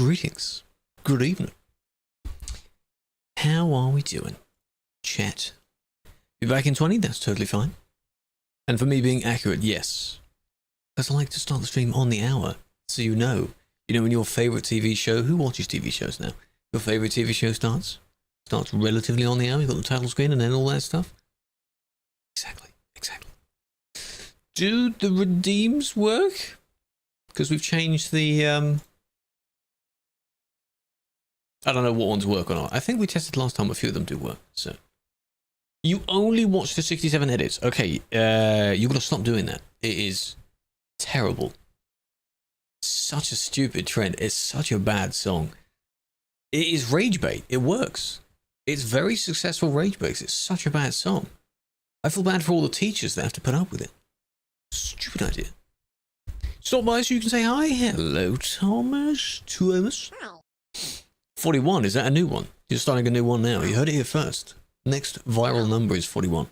Greetings. Good evening. How are we doing? Chat. Be back in 20? That's totally fine. And for me being accurate, yes. Because I like to start the stream on the hour, so you know. You know when your favourite TV show, who watches TV shows now? Your favourite TV show starts relatively on the hour, you've got the title screen and then all that stuff. Exactly. Do the redeems work? Because we've changed the, I don't know what ones work or not. I think we tested last time, a few of them do work, so. You only watch the 67 edits. Okay, you've got to stop doing that. It is terrible. Such a stupid trend. It's such a bad song. It is rage bait. It works. It's very successful rage bait. It's such a bad song. I feel bad for all the teachers that have to put up with it. Stupid idea. Stop by so you can say hi. Hello, Thomas. 41, is that a new one? You're starting a new one now. You heard it here first. Next viral number is 41.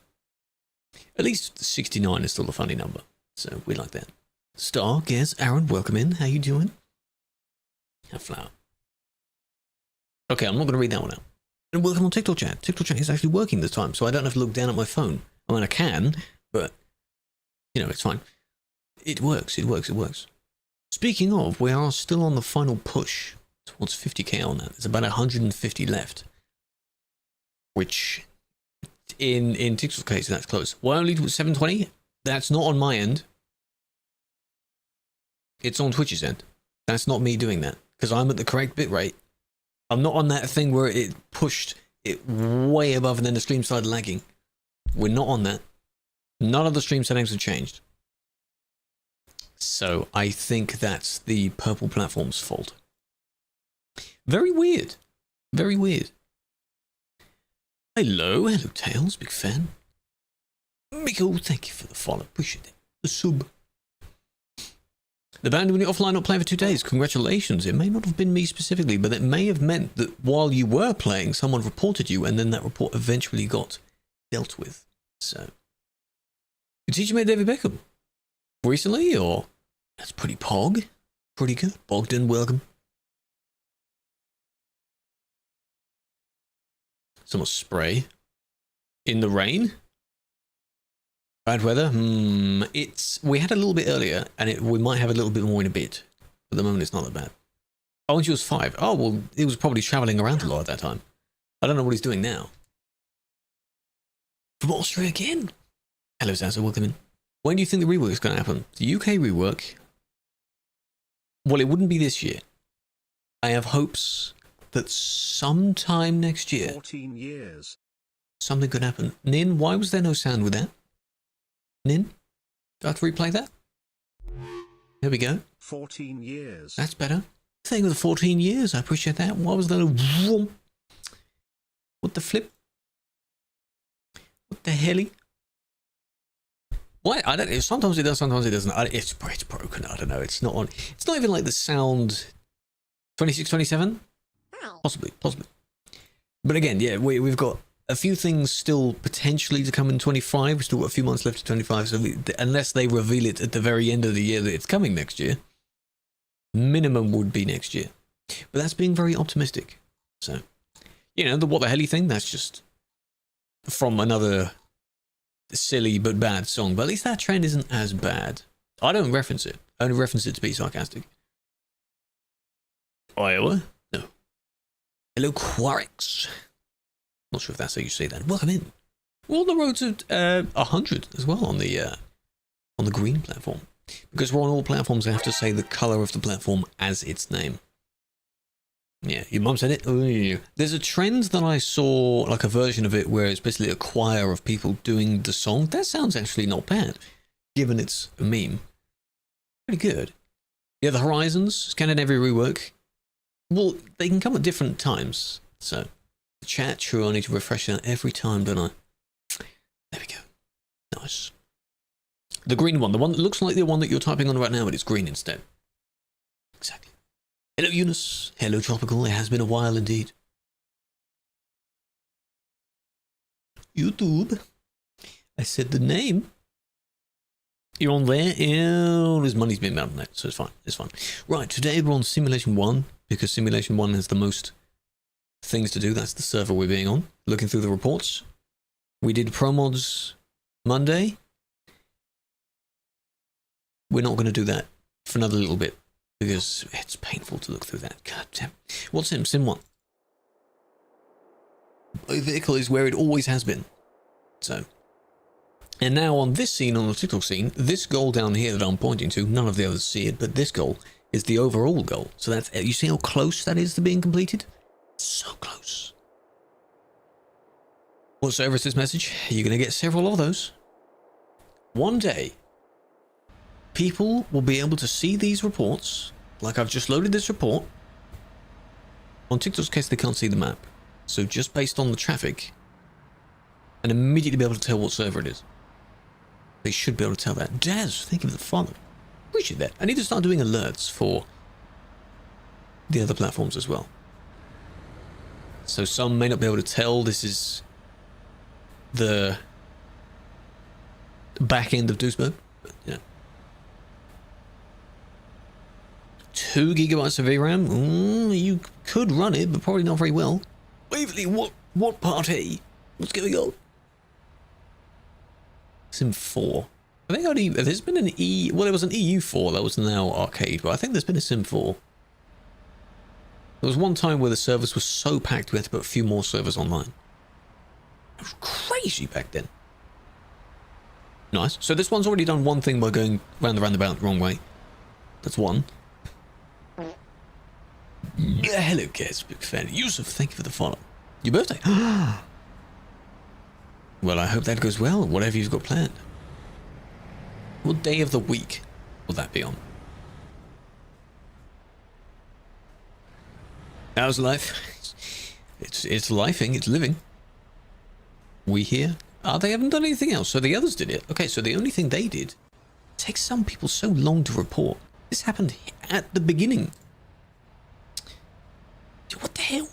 At least 69 is still a funny number. So we like that. Star, Gez, Aaron, welcome in. How you doing? Have flower. Okay, I'm not going to read that one out. And welcome on TikTok chat. TikTok chat is actually working this time, so I don't have to look down at my phone. I mean, I can, but, you know, it's fine. It works. Speaking of, we are still on the final push towards 50k on that. There's about 150 left. Which, in TikTok's case, that's close. Why only 720? That's not on my end. It's on Twitch's end. That's not me doing that, because I'm at the correct bitrate. I'm not on that thing where it pushed it way above and then the stream started lagging. We're not on that. None of the stream settings have changed. So I think that's the purple platform's fault. Very weird. Very weird. Hello Tails, big fan. Miko, thank you for the follow, appreciate it. The sub. The band when you're offline not playing for 2 days, congratulations. It may not have been me specifically, but it may have meant that while you were playing, someone reported you, and then that report eventually got dealt with. So, your teacher made David Beckham recently, or that's pretty pog, pretty good. Bogdan, welcome. Some more spray in the rain. Bad weather. We had a little bit earlier, and we might have a little bit more in a bit. At the moment, it's not that bad. Oh, when she was 5. Oh well, he was probably traveling around a lot at that time. I don't know what he's doing now. From Austria again. Hello, Zaza. Welcome in. When do you think the rework is going to happen? The UK rework. Well, it wouldn't be this year. I have hopes that sometime next year. 14 years. Something could happen. Nin, why was there no sound with that? Nin? Do I have to replay that? There we go. 14 years. That's better. Thing with the 14 years, I appreciate that. Why was there no... What the flip? What the helly? Why? I don't know. Sometimes it does, sometimes it doesn't. It's broken. I don't know. It's not on... It's not even like the sound... 26, 27? Possibly. But again, yeah, we've got a few things still potentially to come in 25. We've still got a few months left to 25. So unless they reveal it at the very end of the year that it's coming next year, minimum would be next year. But that's being very optimistic. So, you know, the what the helly thing, that's just from another silly but bad song. But at least that trend isn't as bad. I don't reference it. I only reference it to be sarcastic. Iowa? No. Hello, Quarix. Not sure if that's how you say that. Welcome in. We're on the road to 100 as well on the green platform. Because we're on all platforms, I have to say the colour of the platform as its name. Yeah, your mum said it. Ooh. There's a trend that I saw, like a version of it, where it's basically a choir of people doing the song. That sounds actually not bad, given it's a meme. Pretty good. Yeah, the Horizons, Scandinavian rework. Well, they can come at different times, so... The chat, sure, I need to refresh that every time, don't I? There we go. Nice. The green one, the one that looks like the one that you're typing on right now, but it's green instead. Exactly. Hello, Eunice. Hello, Tropical. It has been a while indeed. YouTube. I said the name. You're on there? Ew, his money's been made on that, so it's fine. It's fine. Right, today we're on Simulation 1. because Simulation 1 has the most things to do. That's the server we're being on. Looking through the reports. We did ProMods Monday. We're not going to do that for another little bit because it's painful to look through that. God damn. What's Sim? Sim 1. My vehicle is where it always has been. So. And now on this scene, on the TikTok scene, this goal down here that I'm pointing to, none of the others see it, but this goal is the overall goal. So that's, you see how close that is to being completed? So close. Whatsoever is this message, you're going to get several of those. One day, people will be able to see these reports, like I've just loaded this report. On TikTok's case, they can't see the map. So just based on the traffic, and immediately be able to tell what server it is. They should be able to tell that. Daz, thank you for the follow. Appreciate that. I need to start doing alerts for the other platforms as well. So some may not be able to tell this is the back end of Duisburg, but you know. 2 gigabytes of VRAM? You could run it, but probably not very well. Waverley, what party? What's going on? Sim 4. I think only there's been an well, there was an EU4 that was now arcade, but I think there's been a Sim 4. There was one time where the servers were so packed we had to put a few more servers online. It was crazy back then. Nice. So this one's already done one thing by going round the roundabout the wrong way. That's one. Yeah, hello, Kes, big fan. Yusuf, thank you for the follow. Your birthday? Well, I hope that goes well, whatever you've got planned. What day of the week will that be on? How's life? It's lifing, it's living. We here? They haven't done anything else, so the others did it. Okay, so the only thing they did, it takes some people so long to report. This happened at the beginning. What the hell?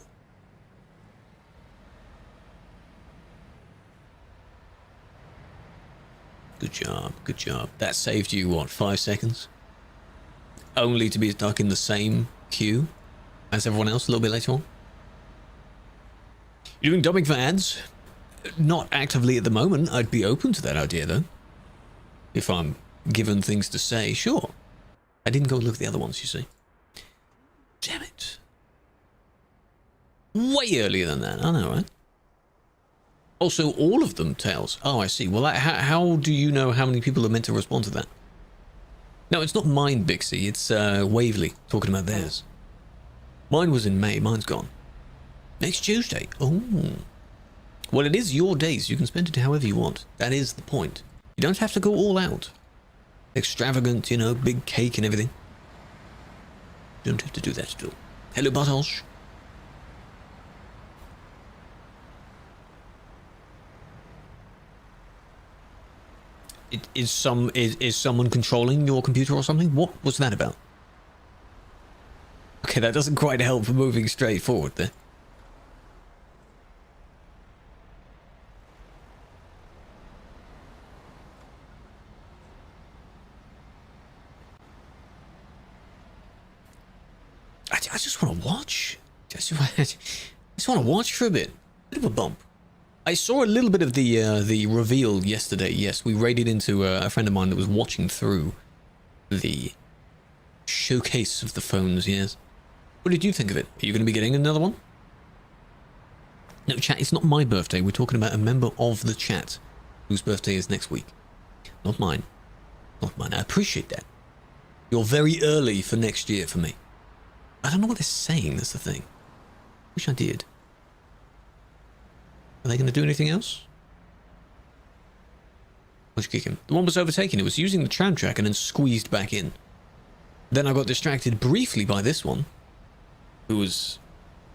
Good job, good job. That saved you, what, 5 seconds? Only to be stuck in the same queue as everyone else a little bit later on? You're doing dubbing for ads? Not actively at the moment. I'd be open to that idea, though. If I'm given things to say, sure. I didn't go look at the other ones, you see. Damn it. Way earlier than that, I know, right? Also, all of them, Tails. Oh, I see. Well, how do you know how many people are meant to respond to that? No, it's not mine, Bixie. It's Waverley talking about theirs. Mine was in May. Mine's gone. Next Tuesday. Oh. Well, it is your days. You can spend it however you want. That is the point. You don't have to go all out. Extravagant, you know, big cake and everything. You don't have to do that at all. Hello, Bartosz. Is someone controlling your computer or something? What was that about? Okay, that doesn't quite help for moving straight forward there. I just want to watch. I just want to watch for a bit. Bit of a bump. I saw a little bit of the reveal yesterday. Yes, we raided into a friend of mine that was watching through the showcase of the phones. Yes. What did you think of it? Are you going to be getting another one? No, chat. It's not my birthday. We're talking about a member of the chat whose birthday is next week. Not mine. Not mine. I appreciate that. You're very early for next year for me. I don't know what they're saying. That's the thing. Wish I did. Are they going to do anything else? Why'd you kick him? The one was overtaken. It was using the tram track and then squeezed back in. Then I got distracted briefly by this one, who was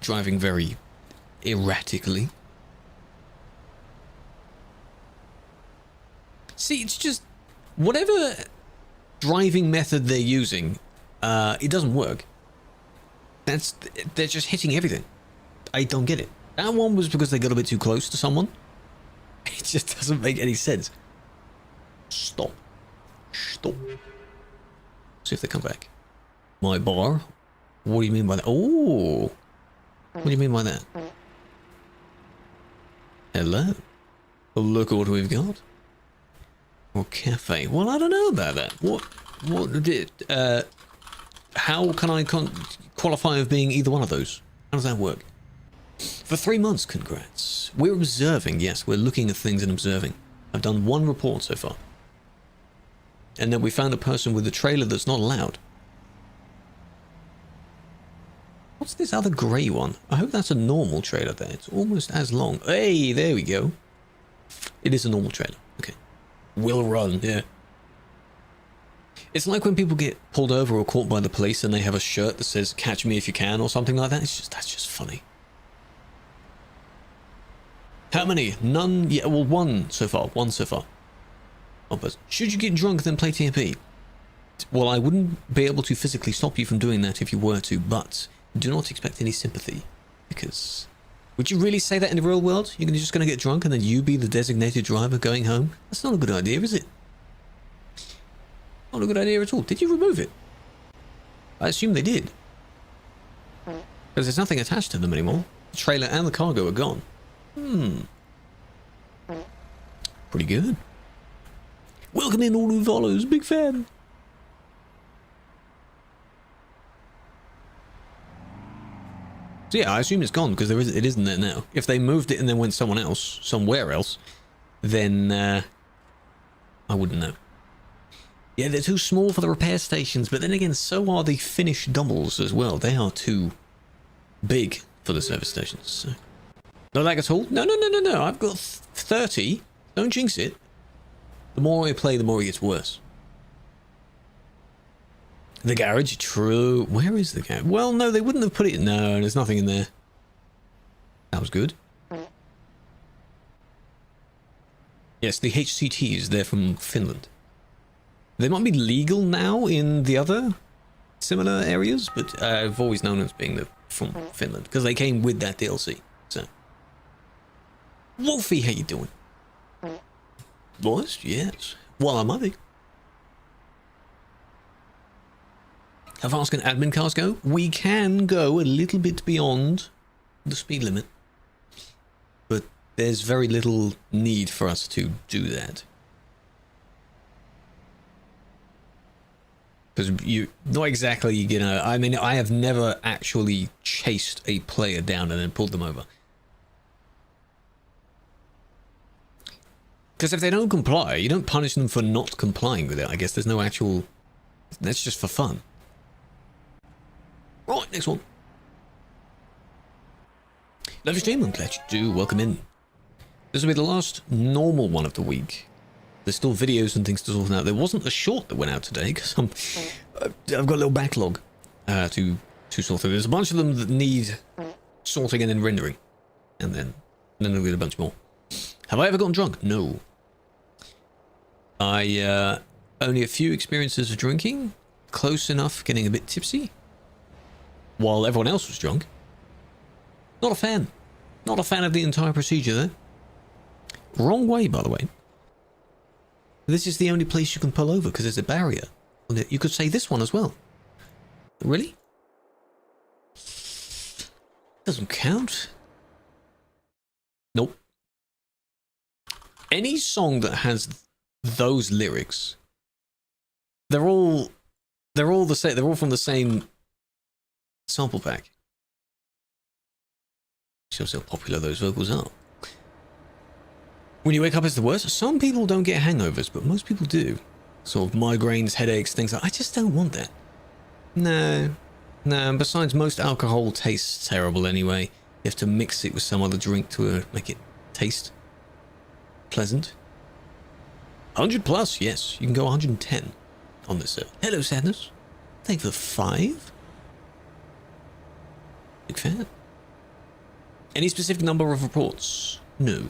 driving very erratically. See, it's just whatever driving method they're using, it doesn't work. They're just hitting everything. I don't get it. That one was because they got a bit too close to someone. It just doesn't make any sense. Stop. Stop. See if they come back. My bar. What do you mean by that? Oh, what do you mean by that? Hello. Look what we've got. Or cafe. Well, I don't know about that. What did, how can I qualify of being either one of those? How does that work? For 3 months, congrats. We're observing, yes, we're looking at things and observing. I've done 1 report so far. And then we found a person with a trailer that's not allowed. What's this other grey one? I hope that's a normal trailer there. It's almost as long. Hey, there we go. It is a normal trailer. Okay. Will run, yeah. It's like when people get pulled over or caught by the police and they have a shirt that says "Catch me if you can" or something like that. That's just funny. How many? None. Yeah, well, 1 so far. 1 so far. Oh, but should you get drunk then play TMP? Well, I wouldn't be able to physically stop you from doing that if you were to, but do not expect any sympathy, because would you really say that in the real world? You're just going to get drunk and then you be the designated driver going home? That's not a good idea, is it? Not a good idea at all. Did you remove it? I assume they did, because there's nothing attached to them anymore. The trailer and the cargo are gone. Pretty good. Welcome in all who follows. Big fan. So yeah, I assume it's gone because it isn't there now. If they moved it and then went somewhere else, then I wouldn't know. Yeah, they're too small for the repair stations, but then again, so are the Finnish doubles as well. They are too big for the service stations. So. No lag at all? No. I've got 30. Don't jinx it. The more I play, the more it gets worse. The garage, true. Where is the garage? Well, no, they wouldn't have put it. No, there's nothing in there. That was good. Yes, the HCTs, they're from Finland. They might be legal now in the other similar areas, but I've always known them as being from Finland, because they came with that DLC. So, Wolfie, how you doing? Boys, yes. Well, I might be. How fast can admin cars go? We can go a little bit beyond the speed limit, but there's very little need for us to do that. Because not exactly, you know, I mean, I have never actually chased a player down and then pulled them over. Because if they don't comply, you don't punish them for not complying with it. I guess there's no actual... That's just for fun. Right, next one. Love your stream, I'm glad you do. Welcome in. This will be the last normal one of the week. There's still videos and things to sort out. There wasn't a short that went out today because I've got a little backlog to sort through. There's a bunch of them that need sorting and then rendering. And then there'll be a bunch more. Have I ever gotten drunk? No. I only a few experiences of drinking. Close enough, getting a bit tipsy. While everyone else was drunk. Not a fan. Not a fan of the entire procedure there. Wrong way, by the way. This is the only place you can pull over because there's a barrier. You could say this one as well. Really? Doesn't count. Nope. Any song that has those lyrics, they're all the same. They're all from the same sample pack. Shows how popular those vocals are. When you wake up, it's the worst. Some people don't get hangovers, but most people do. Sort of migraines, headaches, things like that. I just don't want that. No. And besides, most alcohol tastes terrible anyway. You have to mix it with some other drink to make it taste pleasant. 100 plus, yes. You can go 110 on this server. Hello, Sadness. Thank you for the 5. Big fan. Any specific number of reports? No.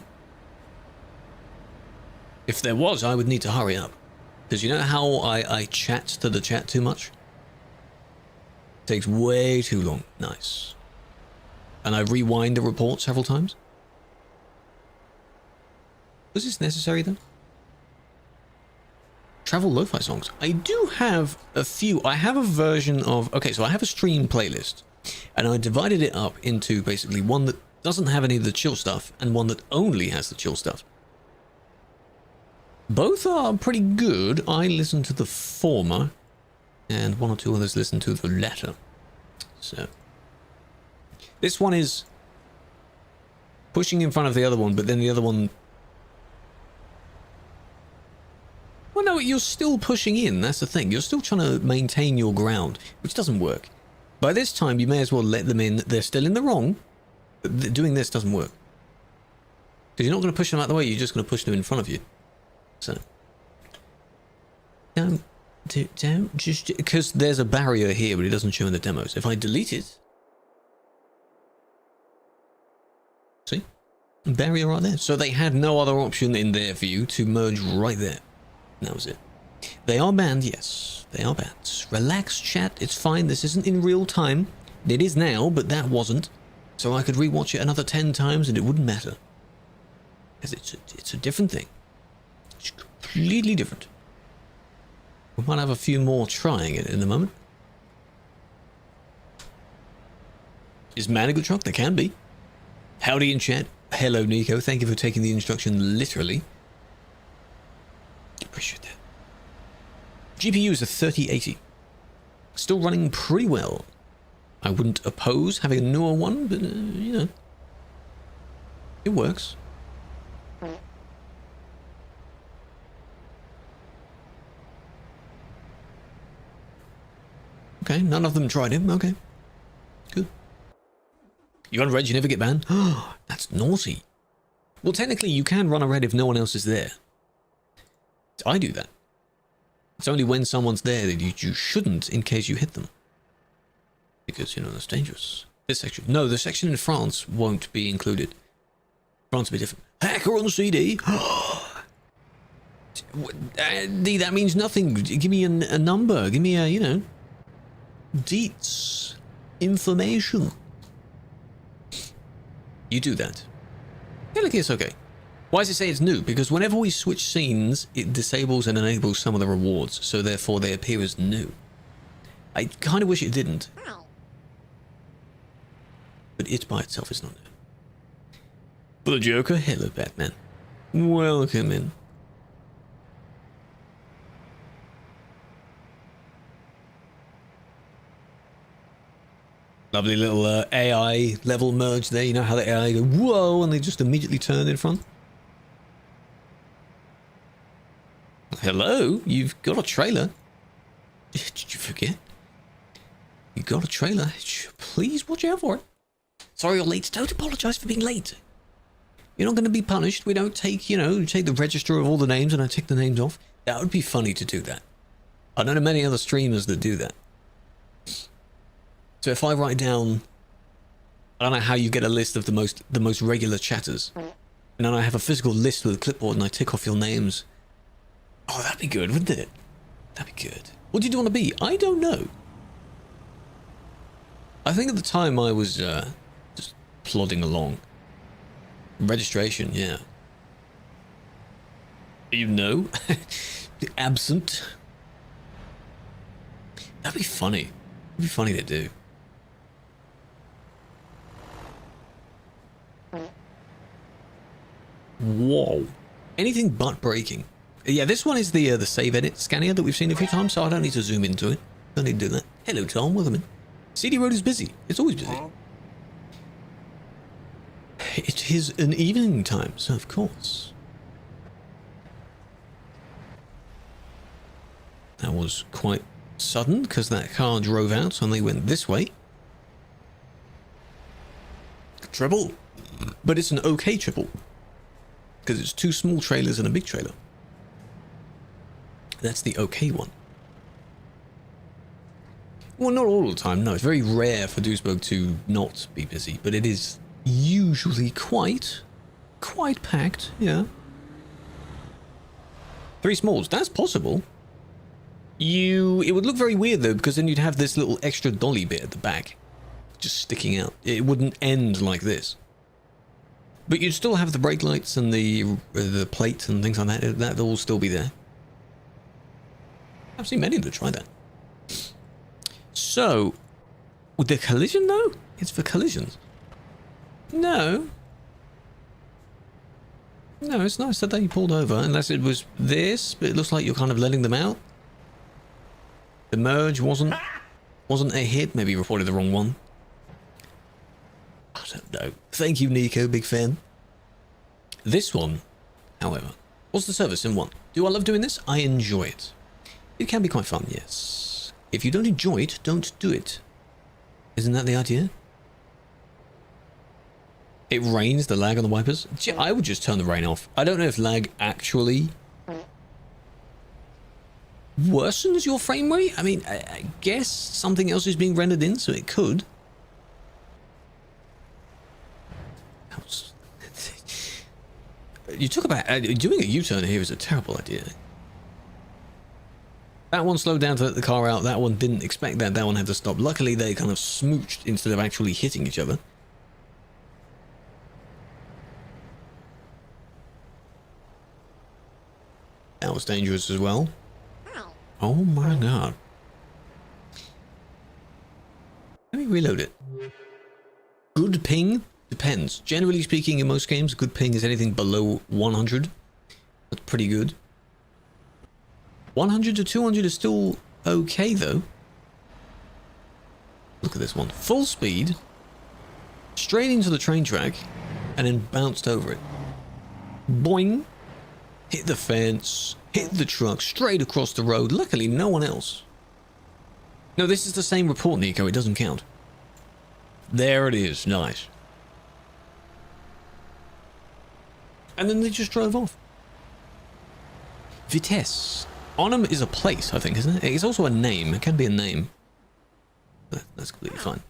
If there was, I would need to hurry up. Because you know how I chat to the chat too much? It takes way too long. Nice. And I rewind the report several times. Was this necessary then? travel lo-fi songs. I do have a few. I have a version of... Okay, so I have a stream playlist. And I divided it up into basically one that doesn't have any of the chill stuff and one that only has the chill stuff. Both are pretty good. I listen to the former, and one or two others listen to the latter. So, this one is pushing in front of the other one, but then the other one... Well, no, you're still pushing in. That's the thing. You're still trying to maintain your ground, which doesn't work. By this time, you may as well let them in. They're still in the wrong. But doing this doesn't work. Because you're not going to push them out of the way. You're just going to push them in front of you. So. Don't just... Because there's a barrier here, but it doesn't show in the demos. If I delete it... See? Barrier right there. So they had no other option in their view to merge right there. That was it. They are banned, yes. They are banned. Relax, chat. It's fine. This isn't in real time. It is now, but that wasn't. So I could rewatch it another 10 times and it wouldn't matter. Because it's a different thing. It's completely different. We might have a few more trying it in a moment. Is man a good truck? There can be. Howdy in chat. Hello, Nico. Thank you for taking the instruction literally. Appreciate that. GPU is a 3080. Still running pretty well. I wouldn't oppose having a newer one, but, you know, it works. Okay, none of them tried him. Okay, good. You run red, you never get banned? Oh, that's naughty. Well, technically, you can run a red if no one else is there. I do that. It's only when someone's there that you shouldn't in case you hit them. Because, you know, that's dangerous. This section. No, the section in France won't be included. France will be different. Hacker on CD! D, that means nothing. Give me a number. Give me a, you know, deets. Information. You do that. Yeah, look, it's okay. Why does it say it's new? Because whenever we switch scenes, it disables and enables some of the rewards, so therefore they appear as new. I kind of wish it didn't. But it by itself is not new. For the Joker, hello Batman. Welcome in. Lovely little AI level merge there. You know how the AI go, whoa, and they just immediately turn in front? Hello? You've got a trailer? Did you forget? You got a trailer? Please watch out for it. Sorry you're late. Don't apologise for being late. You're not going to be punished. We don't take, you know, take the register of all the names and I take the names off. That would be funny to do that. I don't know many other streamers that do that. So if I write down, I don't know how you get a list of the most regular chatters, and then I have a physical list with a clipboard and I tick off your names. Oh, that'd be good, wouldn't it? That'd be good. What did you want to be? I don't know. I think at the time I was just plodding along. Registration, yeah. You know? Absent. That'd be funny. It'd be funny to do. Whoa. Anything but breaking. Yeah, this one is the save edit scanner that we've seen a few times, so I don't need to zoom into it. Don't need to do that. Hello, Tom. Welcome in. CD Road is busy. It's always busy. It is an evening time, so of course. That was quite sudden, because that car drove out and they went this way. Triple. But it's an okay triple. Because it's two small trailers and a big trailer. That's the okay one. Well, not all the time, no. It's very rare for Duisburg to not be busy, but it is usually quite packed, yeah. 3 smalls, that's possible. It would look very weird though, because then you'd have this little extra dolly bit at the back, just sticking out. It wouldn't end like this. But you'd still have the brake lights and the plate and things like that. That'll all still be there. I've seen many that try that. So, with the collision though? It's for collisions. No. No, it's nice that they pulled over, unless it was this, but it looks like you're kind of letting them out. The merge wasn't a hit, maybe you reported the wrong one. I don't know. Thank you, Nico, big fan. This one, however, what's the service in one? Do I love doing this? I enjoy it. It can be quite fun, yes. If you don't enjoy it, don't do it. Isn't that the idea? It rains, the lag on the wipers. I would just turn the rain off. I don't know if lag actually worsens your frame rate. I mean, I guess something else is being rendered in, so it could. You talk about doing a U-turn here is a terrible idea. That one slowed down to let the car out. That one didn't expect that. That one had to stop. Luckily, they kind of smooched instead of actually hitting each other. That was dangerous as well. Oh my god. Let me reload it. Good ping? Depends. Generally speaking, in most games, good ping is anything below 100. That's pretty good. 100 to 200 is still okay, though. Look at this one. Full speed, straight into the train track, and then bounced over it. Boing. Hit the fence, hit the truck, straight across the road. Luckily, no one else. No, this is the same report, Nico. It doesn't count. There it is. Nice. And then they just drove off. Vitesse. Arnhem is a place, I think, isn't it? It's also a name. It can be a name. That's completely fine.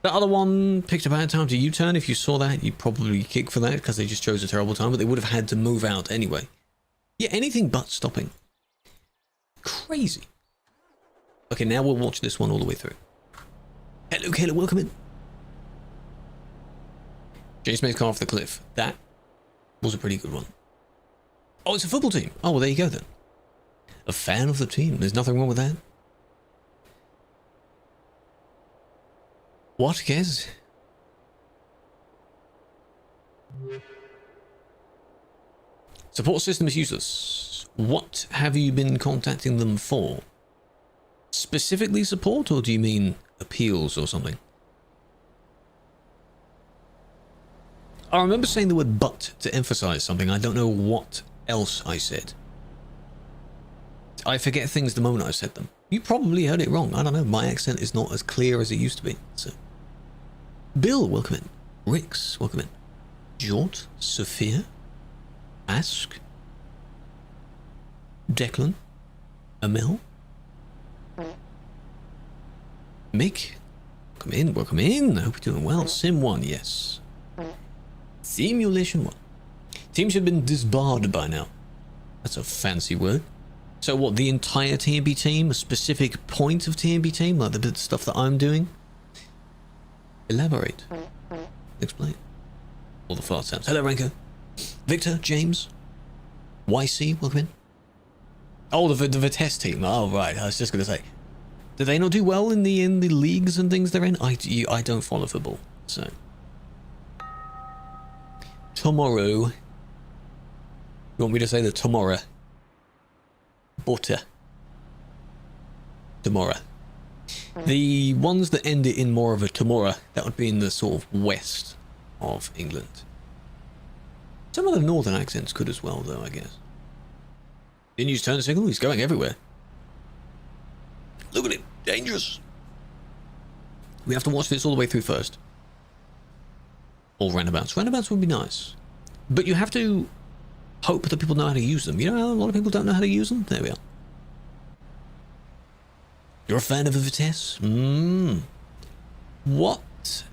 The other one picked a bad time to U-turn. If you saw that, you'd probably kick for that because they just chose a terrible time, but they would have had to move out anyway. Yeah, anything but stopping. Crazy. Okay, now we'll watch this one all the way through. Hello, Killua, welcome in. James Smith car off the cliff. That was a pretty good one. Oh, it's a football team. Oh, well, there you go then. A fan of the team. There's nothing wrong with that. What, Kez? Support system is useless. What have you been contacting them for? Specifically support, or do you mean appeals or something? I remember saying the word but to emphasize something. I don't know what else I said. I forget things the moment I said them. You probably heard it wrong. I don't know. My accent is not as clear as it used to be. So, Bill, welcome in. Rix, welcome in. Jort, Sophia, Ask, Declan, Amel, Mick, welcome in, welcome in. I hope you're doing well. Sim1, yes. Simulation 1. Team should have been disbarred by now. That's a fancy word. So what, the entire TMB team? A specific point of TMB team? Like the stuff that I'm doing? Elaborate. Explain. All the fart sounds. Hello, Ranko. Victor, James. YC, welcome in. Oh, the Vitesse team. Oh, right. I was just going to say. Do they not do well in the leagues and things they're in? I don't follow football, so. Tomorrow. You want me to say the tomorrow? Butter. Tomorrow. The ones that end it in more of a tomorrow, that would be in the sort of west of England. Some of the northern accents could as well, though, I guess. Didn't use turn signal? He's going everywhere. Look at him. Dangerous. We have to watch this all the way through first. All roundabouts. Roundabouts would be nice. But you have to hope that people know how to use them. You know how a lot of people don't know how to use them? There we are. You're a fan of a Vitesse? What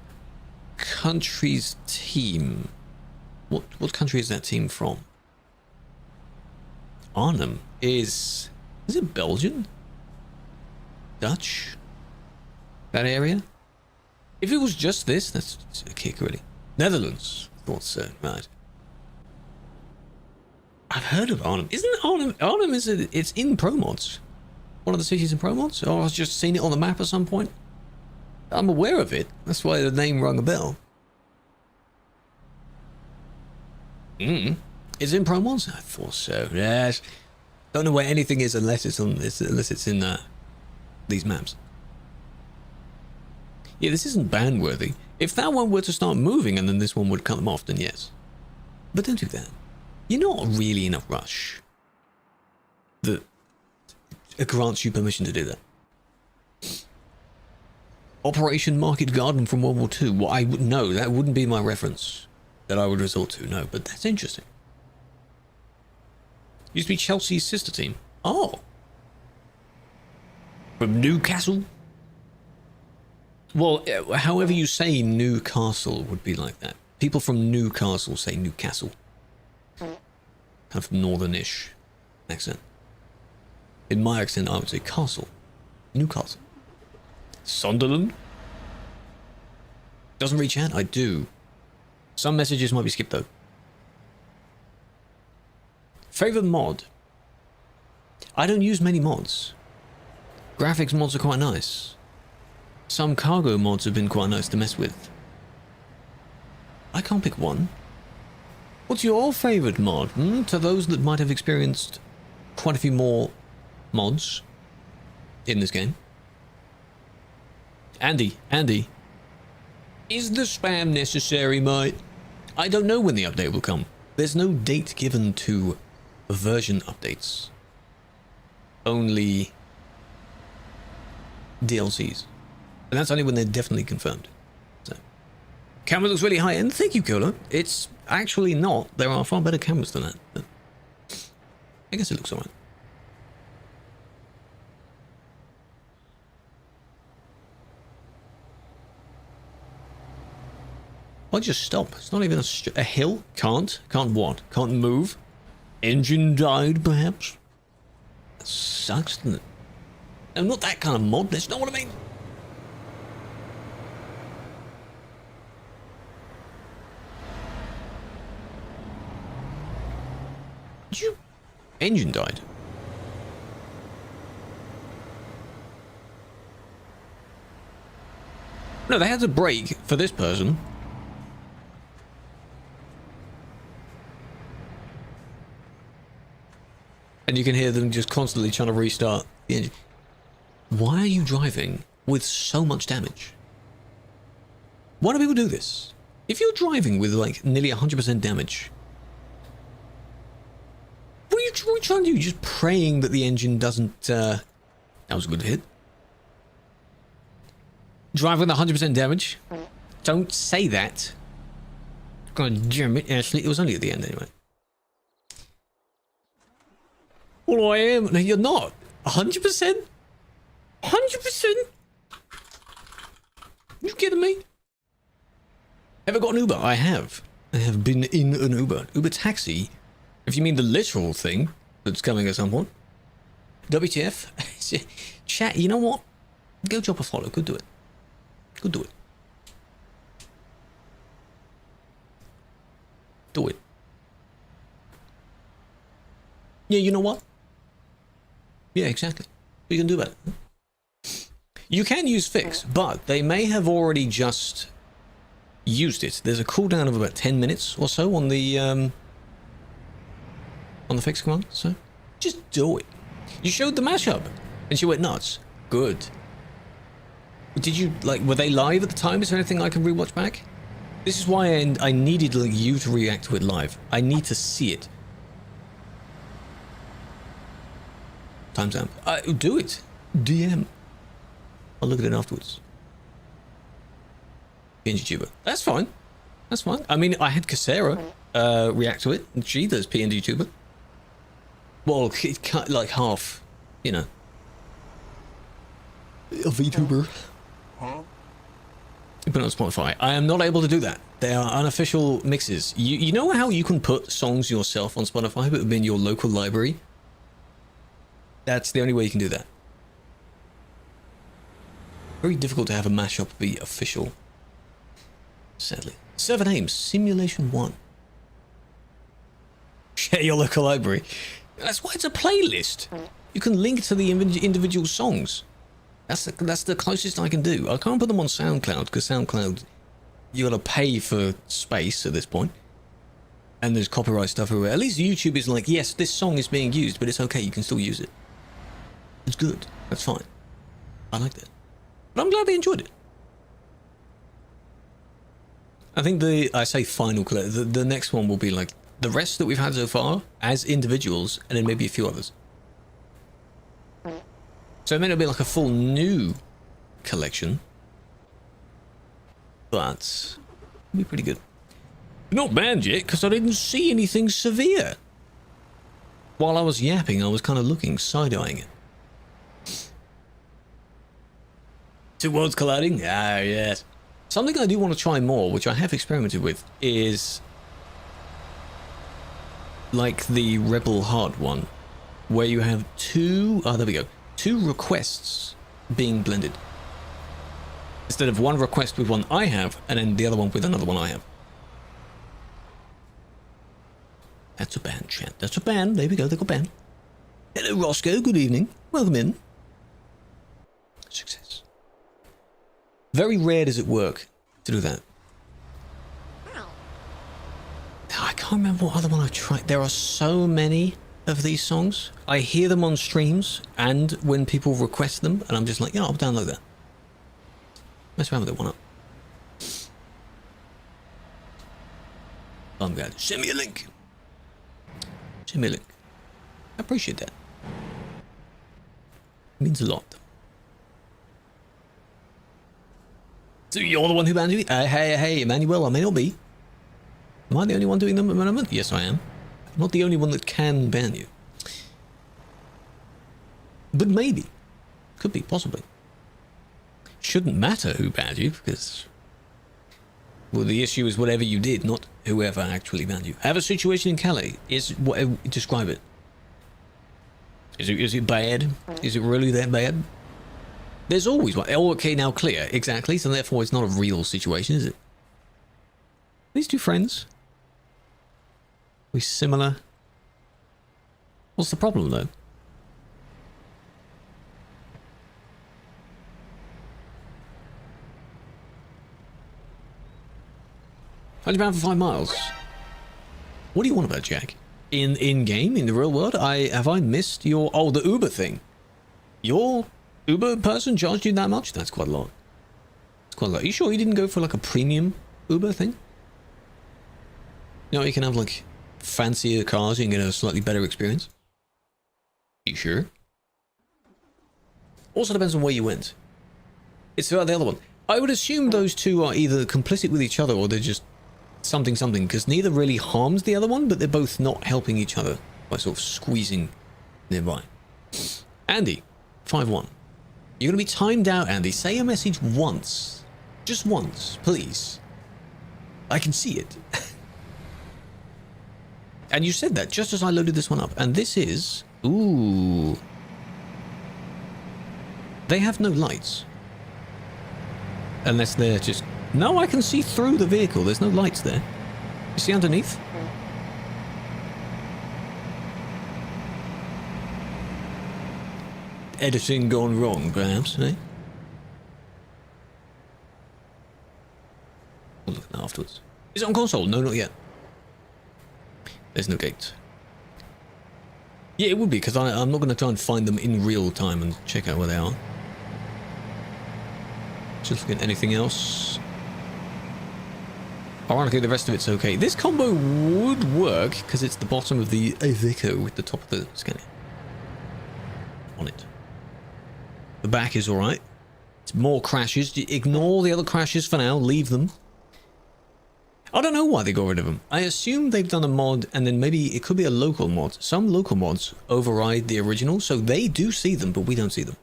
country's team? What country is that team from? Arnhem is it Belgian? Dutch? That area? If it was just this, that's a kick, really. Netherlands. Thought so, right. I've heard of Arnhem. Isn't Arnhem? Arnhem it's in Pro Mods. One of the cities in Pro Mods? Or I've just seen it on the map at some point? I'm aware of it. That's why the name rung a bell. Is it in Pro Mods? I thought so. Yes. Don't know where anything is unless it's on unless it's in these maps. Yeah, this isn't ban-worthy. If that one were to start moving and then this one would cut them off, then yes. But don't do that. You're not really in a rush that grants you permission to do that. Operation Market Garden from World War II. Well, I would know that wouldn't be my reference that I would resort to. No, but that's interesting. Used to be Chelsea's sister team. Oh, from Newcastle. Well, however you say Newcastle would be like that. People from Newcastle say Newcastle. Kind of northern-ish accent. In my accent, I would say castle. Newcastle. Sunderland? Doesn't reach out? I do. Some messages might be skipped though. Favorite mod? I don't use many mods. Graphics mods are quite nice. Some cargo mods have been quite nice to mess with. I can't pick one. What's your favorite mod? To those that might have experienced quite a few more mods in this game. Andy. Is the spam necessary, mate? I don't know when the update will come. There's no date given to version updates. Only DLCs. And that's only when they're definitely confirmed. So, camera looks really high end. Thank you, Killua. It's actually not. There are far better cameras than that. But I guess it looks alright. Why'd you stop? It's not even a hill. Can't what? Can't move. Engine died, perhaps? That sucks, doesn't it? I'm not that kind of mod. That's not what I mean. Did you? Engine died. No, they had to brake for this person. And you can hear them just constantly trying to restart the engine. Why are you driving with so much damage? Why do people do this? If you're driving with like nearly 100% damage, what are you trying to do? Just praying that the engine doesn't... that was a good hit. Drive with 100% damage? Don't say that. God damn it, Ashley. It was only at the end anyway. Well, I am. No, you're not. 100%? 100%? You kidding me? Ever got an Uber? I have. I have been in an Uber. Uber taxi, if you mean the literal thing that's coming at some point. WTF? Chat, you know what? Go drop a follow. Go do it. Go do it. Do it. Yeah, you know what? Yeah, exactly. What are you going to do about it? You can use fix, but they may have already just used it. There's a cooldown of about 10 minutes or so on the fix command, so just do it. You showed the mashup, and she went nuts. Good. Did you, like, were they live at the time? Is there anything I can rewatch back? This is why I needed like, you to react to it live. I need to see it. Timestamp. Do it. DM. I'll look at it afterwards. PNG tuber. That's fine. That's fine. I mean, I had Casera react to it. And she does PNG tuber. Well, it's like half, you know, a VTuber. Put it on Spotify. I am not able to do that. They are unofficial mixes. You know how you can put songs yourself on Spotify, but in your local library? That's the only way you can do that. Very difficult to have a mashup be official. Sadly. Server names, Simulation 1. Share your local library. That's why it's a playlist. You can link to the individual songs. That's the closest I can do. I can't put them on SoundCloud because SoundCloud, you got to pay for space at this point. And there's copyright stuff everywhere. At least YouTube is like, yes, this song is being used, but it's okay, you can still use it. It's good. That's fine. I like that. But I'm glad they enjoyed it. I think I say final, the next one will be like the rest that we've had so far as individuals, and then maybe a few others. So it may not be like a full new collection, but it'll be pretty good. Not banned yet, because I didn't see anything severe. While I was yapping, I was kind of looking, side-eyeing it. Two worlds colliding? Ah, yes. Something I do want to try more, which I have experimented with, is like the Rebel Heart one, where you have two requests being blended. Instead of one request with one I have, and then the other one with another one I have. That's a band, chat. That's a band. There we go. They got banned. Hello, Roscoe. Good evening. Welcome in. Success. Very rare does it work to do that. I can't remember what other one I've tried. There are so many of these songs. I hear them on streams and when people request them, and I'm just like, yeah, I'll download that. Mess around with it, why not? I'm glad. Send me a link. Send me a link. I appreciate that. It means a lot. So you're the one who banned me? Hey, Emmanuel, I may not be. Am I the only one doing them at the moment? Yes, I am. I'm not the only one that can ban you. But maybe. Could be, possibly. Shouldn't matter who banned you, because... well, the issue is whatever you did, not whoever actually banned you. Have a situation in Calais. Describe it. Is it bad? Is it really that bad? There's always one. Oh, okay, now clear. Exactly, so therefore it's not a real situation, is it? These two friends? Are we similar? What's the problem, though? £100 for 5 miles. What do you want about Jack? In game, in the real world, have I missed your the Uber thing? Your Uber person charged you that much? That's quite a lot. It's quite a lot. Are you sure you didn't go for like a premium Uber thing? You know, you can have like fancier cars, you can get a slightly better experience. You sure? Also depends on where you went. It's about the other one. I would assume those two are either complicit with each other or they're just something, because neither really harms the other one, but they're both not helping each other by sort of squeezing nearby. Andy, 5-1. You're going to be timed out, Andy. Say a message once. Just once, please. I can see it. And you said that just as I loaded this one up. And this is... ooh. They have no lights. Unless they're just... no, I can see through the vehicle. There's no lights there. You see underneath? Editing gone wrong, perhaps, eh? We'll look at that afterwards. Is it on console? No, not yet. There's no gate. Yeah, it would be, because I'm not going to try and find them in real time and check out where they are. Just looking at anything else. Ironically, the rest of it's okay. This combo would work, because it's the bottom of the Iveco with the top of the Scania on it. The back is alright. It's more crashes. Ignore the other crashes for now. Leave them. I don't know why they got rid of them. I assume they've done a mod, and then maybe it could be a local mod. Some local mods override the original, so they do see them, but we don't see them.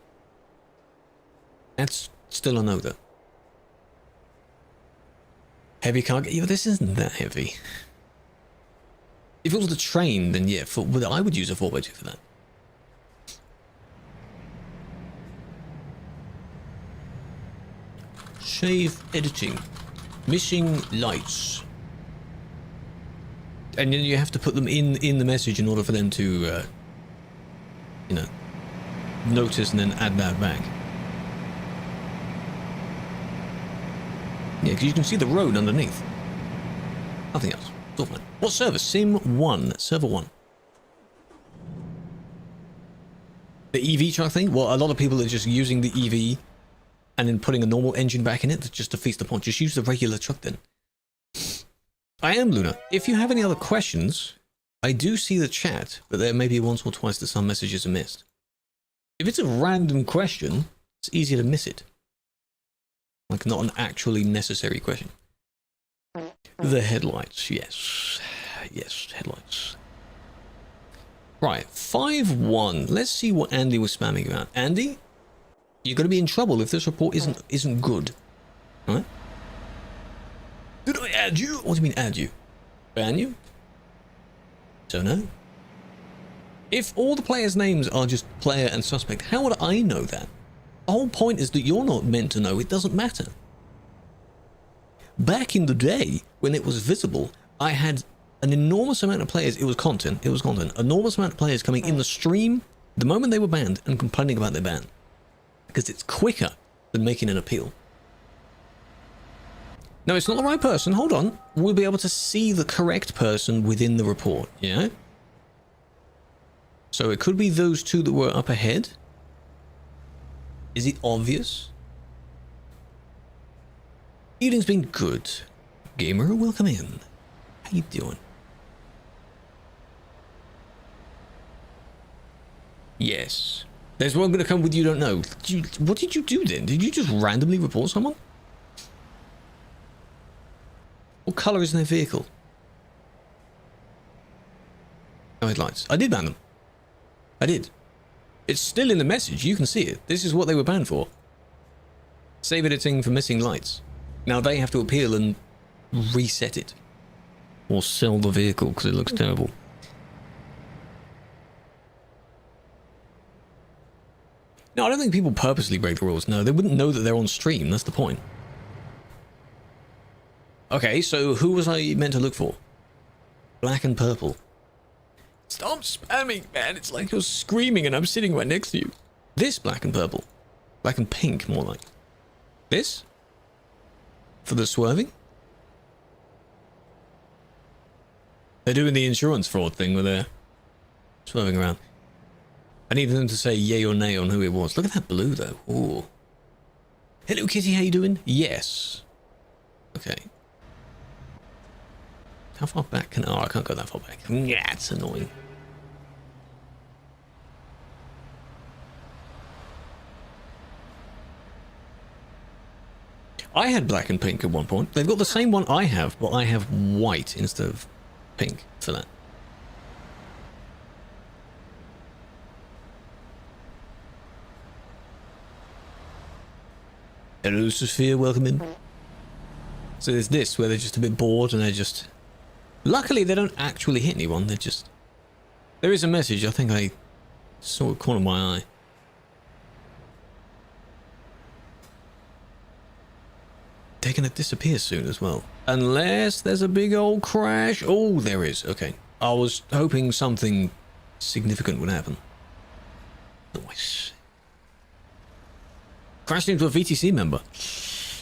That's still a no, though. Heavy cargo? Yeah, this isn't that heavy. If it was the train, then yeah, I would use a 4x2 for that. Shave editing. Missing lights. And then you have to put them in the message in order for them to, you know, notice and then add that back. Yeah, because you can see the road underneath. Nothing else. It's all fine. What server? Sim 1. Server 1. The EV truck thing? Well, a lot of people are just using the EV and then putting a normal engine back in it that just defeats the point. Just use the regular truck then. I am Luna. If you have any other questions, I do see the chat, but there may be once or twice that some messages are missed. If it's a random question, it's easy to miss it. Like not an actually necessary question. The headlights, yes. Yes, headlights. Right, 5-1. Let's see what Andy was spamming about. Andy, you're going to be in trouble if this report isn't good. Alright? Did I add you? What do you mean add you? Ban you? Don't know. If all the players' names are just player and suspect, how would I know that? The whole point is that you're not meant to know. It doesn't matter. Back in the day, when it was visible, I had an enormous amount of players. It was content. Enormous amount of players coming in the stream the moment they were banned and complaining about their ban. Because it's quicker than making an appeal. No, it's not the right person. Hold on. We'll be able to see the correct person within the report, yeah? So it could be those two that were up ahead. Is it obvious? Evening's been good. Gamer, welcome in. How you doing? Yes. There's one going to come with you don't know. What did you do then? Did you just randomly report someone? What colour is their vehicle? No headlights. I did ban them. I did. It's still in the message. You can see it. This is what they were banned for. Save editing for missing lights. Now they have to appeal and reset it. Or sell the vehicle because it looks terrible. No, I don't think people purposely break the rules. No, they wouldn't know that they're on stream. That's the point. Okay, so who was I meant to look for? Black and purple. Stop spamming, man. It's like you're screaming and I'm sitting right next to you. This black and purple. Black and pink, more like. This? For the swerving? They're doing the insurance fraud thing where they're swerving around. I need them to say yay or nay on who it was. Look at that blue, though. Ooh. Hello, Kitty. How you doing? Yes. Okay. How far back can... Oh, I can't go that far back. Yeah, it's annoying. I had black and pink at one point. They've got the same one I have, but I have white instead of pink for that. Hello, Sophia. Welcome in. So there's this, where they're just a bit bored and they're just... Luckily, they don't actually hit anyone. They're just... There is a message. I think I saw it corner of my eye. They're going to disappear soon as well. Unless there's a big old crash. Oh, there is. Okay. I was hoping something significant would happen. Nice. Crashed into a VTC member.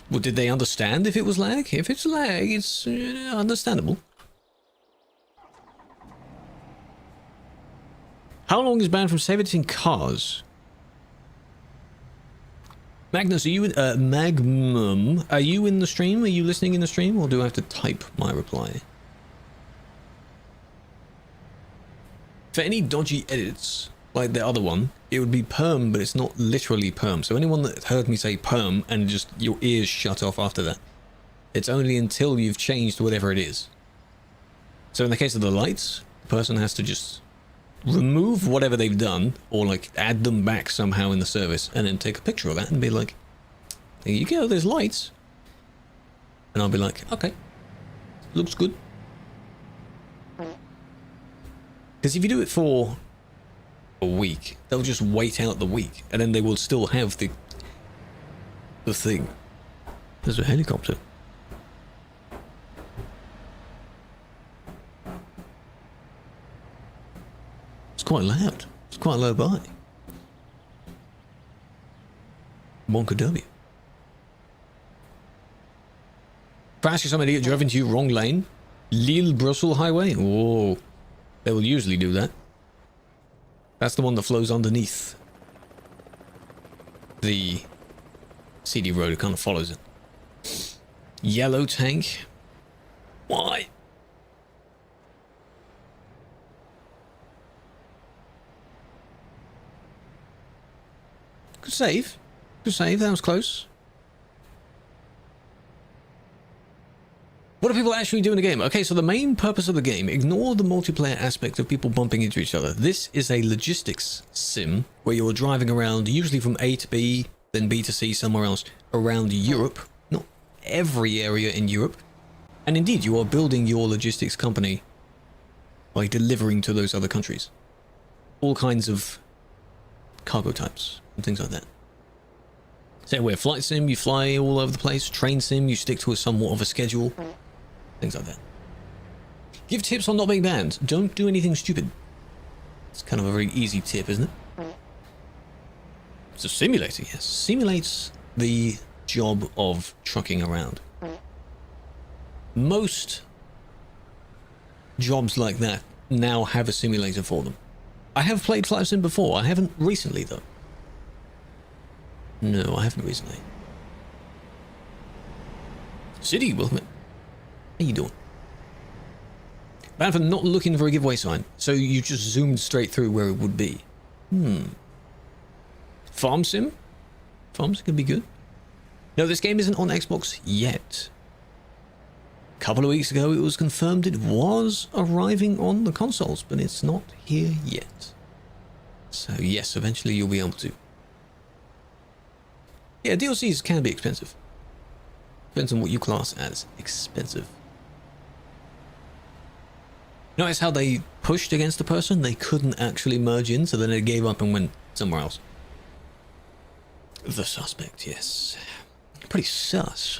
Well, did they understand if it was lag? If it's lag, it's understandable. How long is banned from save editing cars? Magnus, are you in, Magnum, are you in the stream? Are you listening in the stream, or do I have to type my reply? For any dodgy edits, like the other one, it would be perm, but it's not literally perm. So anyone that heard me say perm and just your ears shut off after that, it's only until you've changed whatever it is. So in the case of the lights, the person has to just remove whatever they've done, or like add them back somehow in the service, and then take a picture of that and be like, there you go, there's lights. And I'll be like, okay, looks good. Because if you do it for a week, they'll just wait out the week, and then they will still have the thing. There's a helicopter. It's quite loud. It's quite low by. Monkadermia. Crash you some idiot drove into you, wrong lane. Lille-Brussels highway? Whoa. They will usually do that. That's the one that flows underneath the CD road. It kind of follows it. Yellow tank. Why? Good save. Good save. That was close. What do people actually do in the game? Okay, so the main purpose of the game, ignore the multiplayer aspect of people bumping into each other. This is a logistics sim where you're driving around, usually from A to B, then B to C somewhere else, around Europe. Not every area in Europe. And indeed, you are building your logistics company by delivering to those other countries. All kinds of cargo types and things like that. Same way, flight sim, you fly all over the place. Train sim, you stick to a somewhat of a schedule. Things like that. Give tips on not being banned. Don't do anything stupid. It's kind of a very easy tip, isn't it? It's a simulator, yes. Simulates the job of trucking around. Most jobs like that now have a simulator for them. I have played Flight Sim before. I haven't recently, though. No, I haven't recently. City, welcome in. How you doing? Bad for not looking for a giveaway sign, so you just zoomed straight through where it would be. Farm sim? Farms could be good. No, this game isn't on Xbox yet. A couple of weeks ago it was confirmed it was arriving on the consoles, but it's not here yet. So yes, eventually you'll be able to. Yeah, DLCs can be expensive. Depends on what you class as expensive. Notice how they pushed against the person? They couldn't actually merge in, so then they gave up and went somewhere else. The suspect, yes. Pretty sus.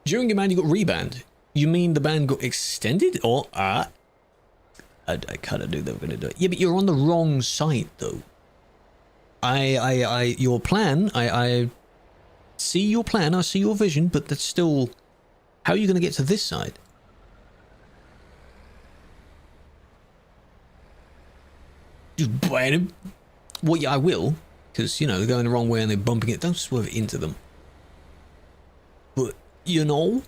During your ban, you got rebanned. You mean the ban got extended? Or, I kind of knew they were going to do it. Yeah, but you're on the wrong side, though. Your plan, I see your plan, I see your vision, but that's still... How are you going to get to this side? Just ban him. Well, yeah, I will. Because, you know, they're going the wrong way and they're bumping it. Don't swerve into them. But, you know.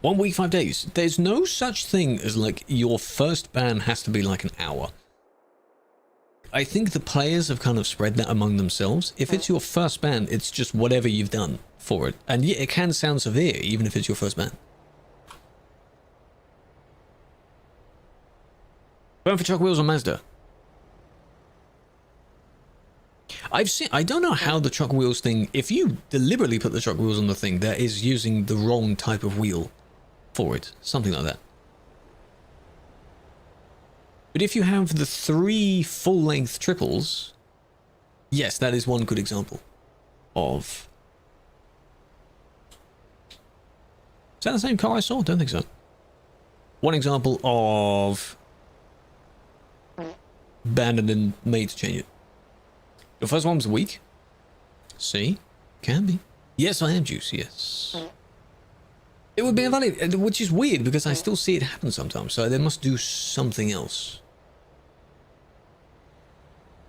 1 week, 5 days. There's no such thing as, like, your first ban has to be like an hour. I think the players have kind of spread that among themselves. If it's your first ban, it's just whatever you've done for it. And yeah, it can sound severe, even if it's your first ban. Going for truck wheels on Mazda. I don't know how the truck wheels thing, if you deliberately put the truck wheels on the thing, that is using the wrong type of wheel for it. Something like that. But if you have the 3 full-length triples, yes, that is one good example of... Is that the same car I saw? Don't think so. One example of... banned and then made to change it. Your first one was weak? See? Can be. Yes, I am juice, yes. It would be invalid, which is weird because I still see it happen sometimes, so they must do something else.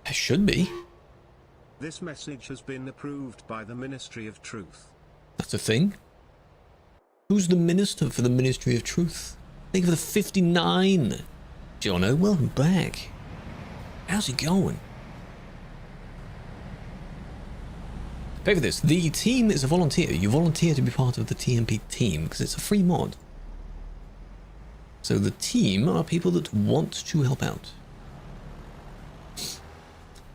It should be. This message has been approved by the Ministry of Truth. That's a thing. Who's the minister for the Ministry of Truth? Think of the 59. Jono, welcome back. How's it going? Pay for this. The team is a volunteer. You volunteer to be part of the TMP team because it's a free mod. So the team are people that want to help out.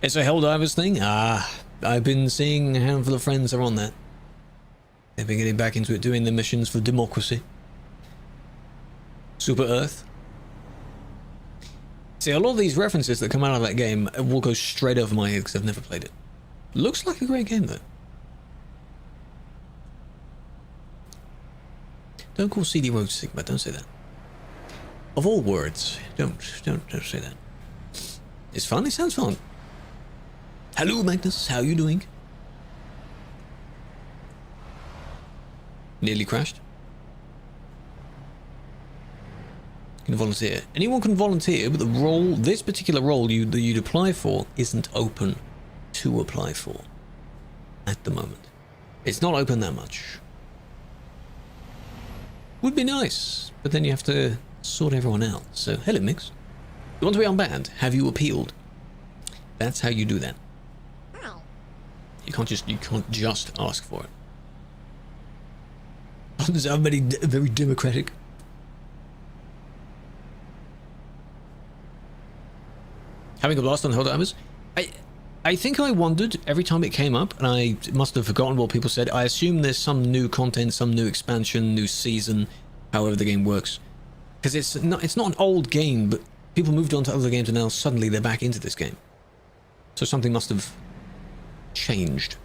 It's a Helldivers thing? I've been seeing a handful of friends are on that. They've been getting back into it, doing the missions for democracy. Super Earth. See, a lot of these references that come out of that game will go straight over my head because I've never played it. Looks like a great game, though. Don't call CD Road Sigma, don't say that. Of all words, don't say that. It's fun. It sounds fun. Hello, Magnus. How are you doing? Nearly crashed. You can volunteer. Anyone can volunteer, but the role, this particular role that you'd apply for, isn't open to apply for at the moment. It's not open that much. Would be nice, but then you have to sort everyone out. So, hello, Mix. You want to be unbanned? Have you appealed? That's how you do that. You can't just ask for it. Doesn't sound very democratic. Having a blast on the Helldivers? I think I wondered every time it came up, and I must have forgotten what people said. I assume there's some new content, some new expansion, new season, however the game works. Because it's not an old game, but people moved on to other games and now suddenly they're back into this game. So something must have changed.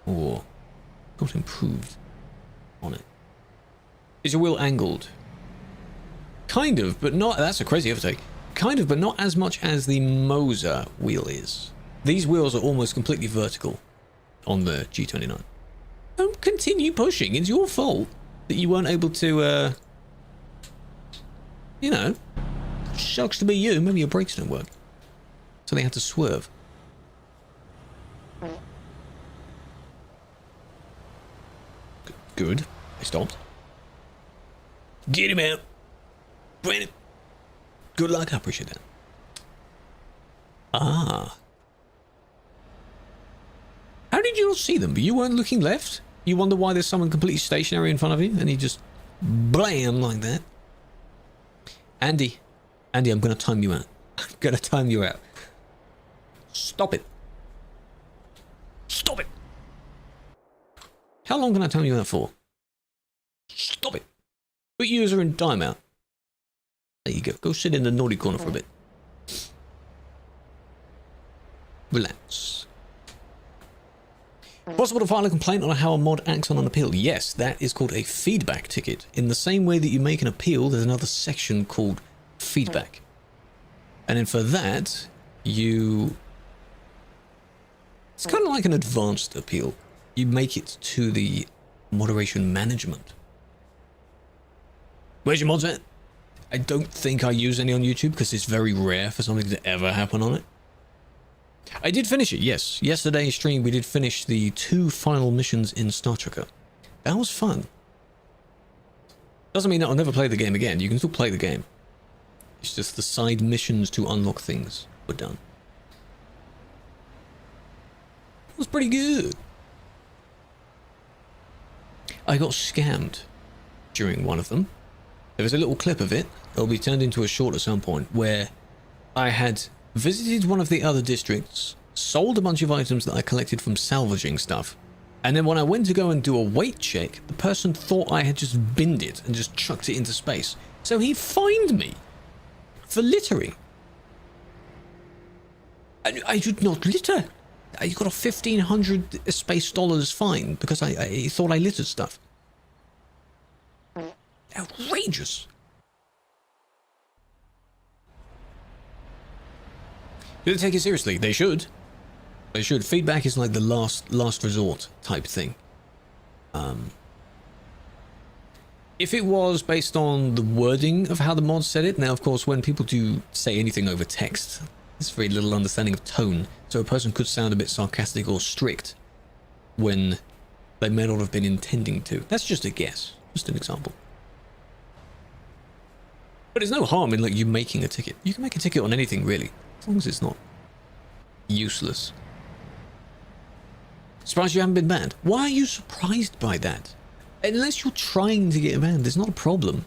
Or got improved on it. Is your wheel angled? Kind of, but not. That's a crazy overtake. Kind of, but not as much as the Moser wheel is. These wheels are almost completely vertical on the G29. Don't continue pushing. It's your fault that you weren't able to, you know, sucks to be you. Maybe your brakes don't work. So they had to swerve. Good. They stopped. Get him out. Bring him. Good luck, I appreciate that. Ah. How did you not see them? You weren't looking left? You wonder why there's someone completely stationary in front of you and he just blam like that? Andy, I'm going to time you out. I'm going to time you out. Stop it. Stop it. How long can I time you out for? Stop it. Put user in timeout. There you go. Go sit in the naughty corner for a bit. Relax. Possible to file a complaint on how a mod acts on an appeal? Yes, that is called a feedback ticket. In the same way that you make an appeal, there's another section called feedback. And then for that, you... It's kind of like an advanced appeal. You make it to the moderation management. Where's your mods at? I don't think I use any on YouTube because it's very rare for something to ever happen on it. I did finish it, yes. Yesterday's stream we did finish the 2 final missions in Star Trekker. That was fun. Doesn't mean that I'll never play the game again. You can still play the game. It's just the side missions to unlock things were done. It was pretty good. I got scammed during one of them. There was a little clip of it. It'll be turned into a short at some point where I had visited one of the other districts, sold a bunch of items that I collected from salvaging stuff, and then when I went to go and do a weight check, the person thought I had just binned it and just chucked it into space. So he fined me for littering. I did not litter. I got a $1,500 space dollars fine because I thought I littered stuff. Outrageous. Do they take it seriously? They should. They should. Feedback is like the last resort type thing. If it was based on the wording of how the mod said it, now of course when people do say anything over text, there's very little understanding of tone, so a person could sound a bit sarcastic or strict when they may not have been intending to. That's just a guess, just an example. But there's no harm in like you making a ticket. You can make a ticket on anything really, as long as it's not useless. Surprised you haven't been banned? Why are you surprised by that? Unless you're trying to get banned, there's not a problem.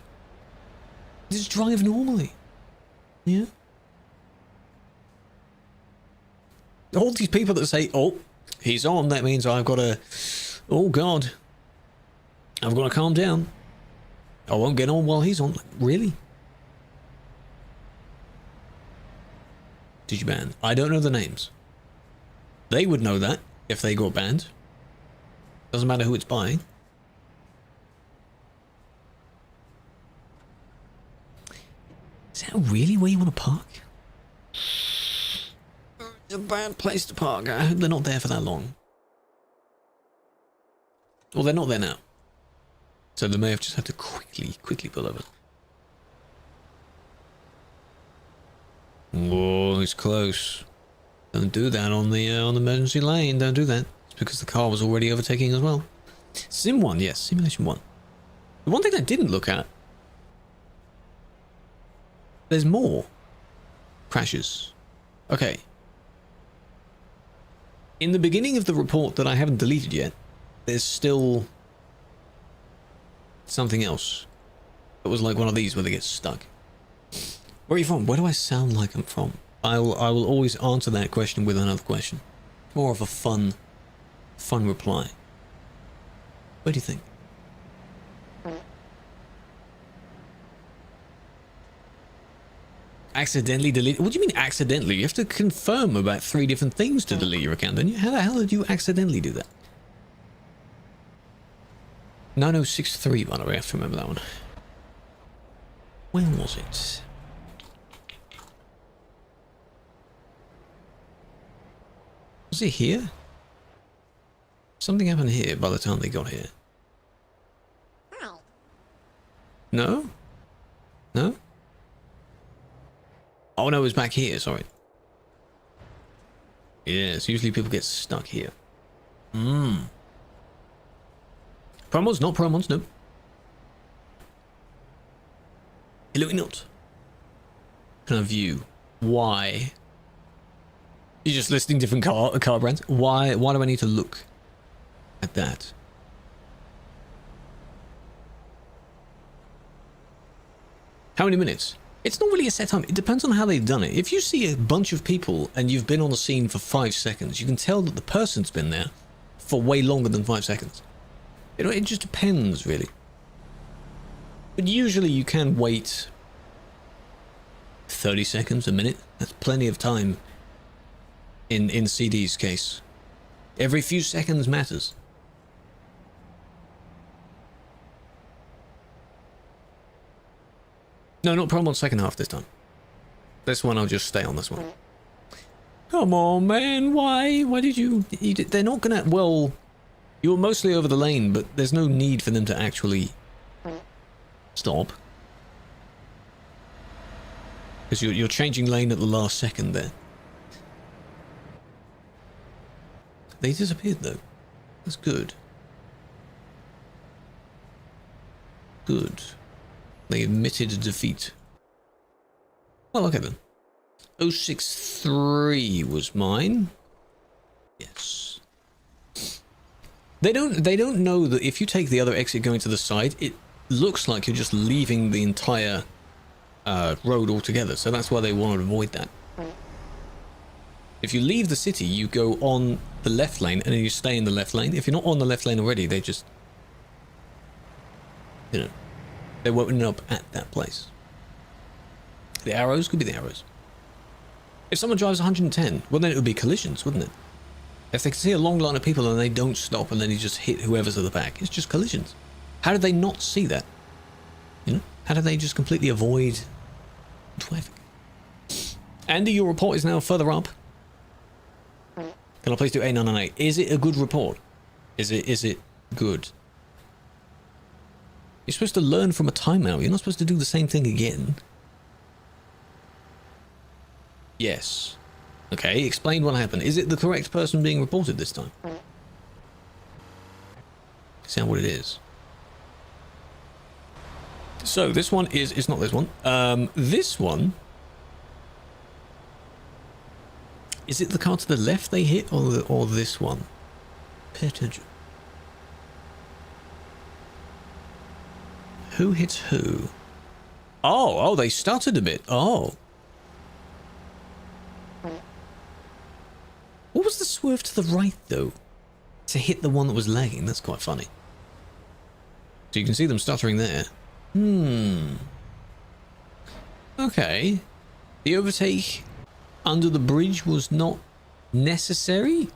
Just drive normally. Yeah? All these people that say, oh, he's on, that means I've got to... Oh, God. I've got to calm down. I won't get on while he's on. Like, really? Did you ban? I don't know the names. They would know that if they got banned. Doesn't matter who it's by. Is that really where you want to park? A bad place to park. I hope they're not there for that long. Well, they're not there now. So they may have just had to quickly pull over. Whoa, it's close. Don't do that on the emergency lane. Don't do that. It's because the car was already overtaking as well. Sim 1, yes. Simulation 1. The one thing I didn't look at. There's more crashes. Okay. In the beginning of the report that I haven't deleted yet, there's still something else. It was like one of these where they get stuck. Where are you from? Where do I sound like I'm from? I will always answer that question with another question. More of a fun reply. What do you think? Accidentally delete? What do you mean accidentally? You have to confirm about 3 different things to delete your account, don't you? How the hell did you accidentally do that? 9063, by the way, I have to remember that one. Where was it? Was it here? Something happened here by the time they got here. No? No? Oh no, it was back here, sorry. Yes, usually people get stuck here. Promos, not promos, no. Hello, not. Can I view? Why? You're just listing different car brands? Why do I need to look at that? How many minutes? It's not really a set time. It depends on how they've done it. If you see a bunch of people and you've been on the scene for 5 seconds, you can tell that the person's been there for way longer than 5 seconds. It just depends, really. But usually you can wait 30 seconds, a minute. That's plenty of time in CD's case. Every few seconds matters. No, not promo on second half this time. This one, I'll just stay on this one. Come on, man. Why? Why did you... They're not gonna... Well, you were mostly over the lane, but there's no need for them to actually stop. Because you're changing lane at the last second there. They disappeared, though. That's good. Good. They admitted defeat. Well, okay then. 063 was mine. Yes. They don't know that if you take the other exit going to the side, it looks like you're just leaving the entire road altogether. So that's why they want to avoid that. If you leave the city, you go on the left lane and then you stay in the left lane. If you're not on the left lane already, they just, you know, they won't end up at that place. The arrows could be the arrows. If someone drives 110, well then it would be collisions, wouldn't it? If they can see a long line of people and they don't stop and then you just hit whoever's at the back, it's just collisions. How did they not see that? You know? How did they just completely avoid traffic? Andy, your report is now further up. Can I please do A998? Is it a good report? Is it good? You're supposed to learn from a timeout. You're not supposed to do the same thing again. Yes. Okay, explain what happened. Is it the correct person being reported this time? Sound what it is. So this one is, it's not this one. This one, is it the car to the left they hit or this one? Pay attention. Who hits who? Oh, they stuttered a bit. Oh. What was the swerve to the right, though? To hit the one that was lagging. That's quite funny. So you can see them stuttering there. Okay. The overtake under the bridge was not necessary?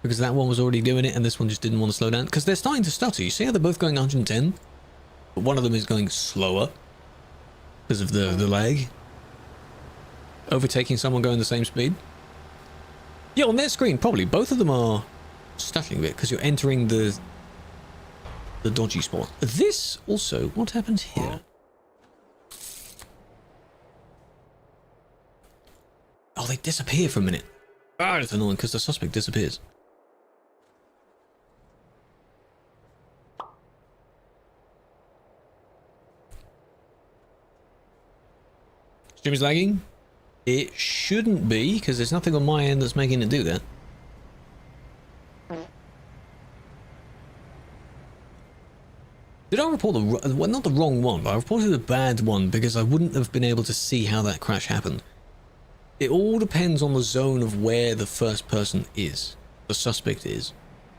Because that one was already doing it and this one just didn't want to slow down. Because they're starting to stutter. You see how they're both going 110? But one of them is going slower because of the lag. Overtaking someone going the same speed. Yeah, on their screen, probably. Both of them are stuttering a bit because you're entering the dodgy spot. This also, what happened here? Oh, they disappear for a minute. Ah, it's annoying because the suspect disappears. Stream is lagging? It shouldn't be, because there's nothing on my end that's making it do that. Did I report the... well, not the wrong one, but I reported the bad one because I wouldn't have been able to see how that crash happened. It all depends on the zone of where the first person is, the suspect is.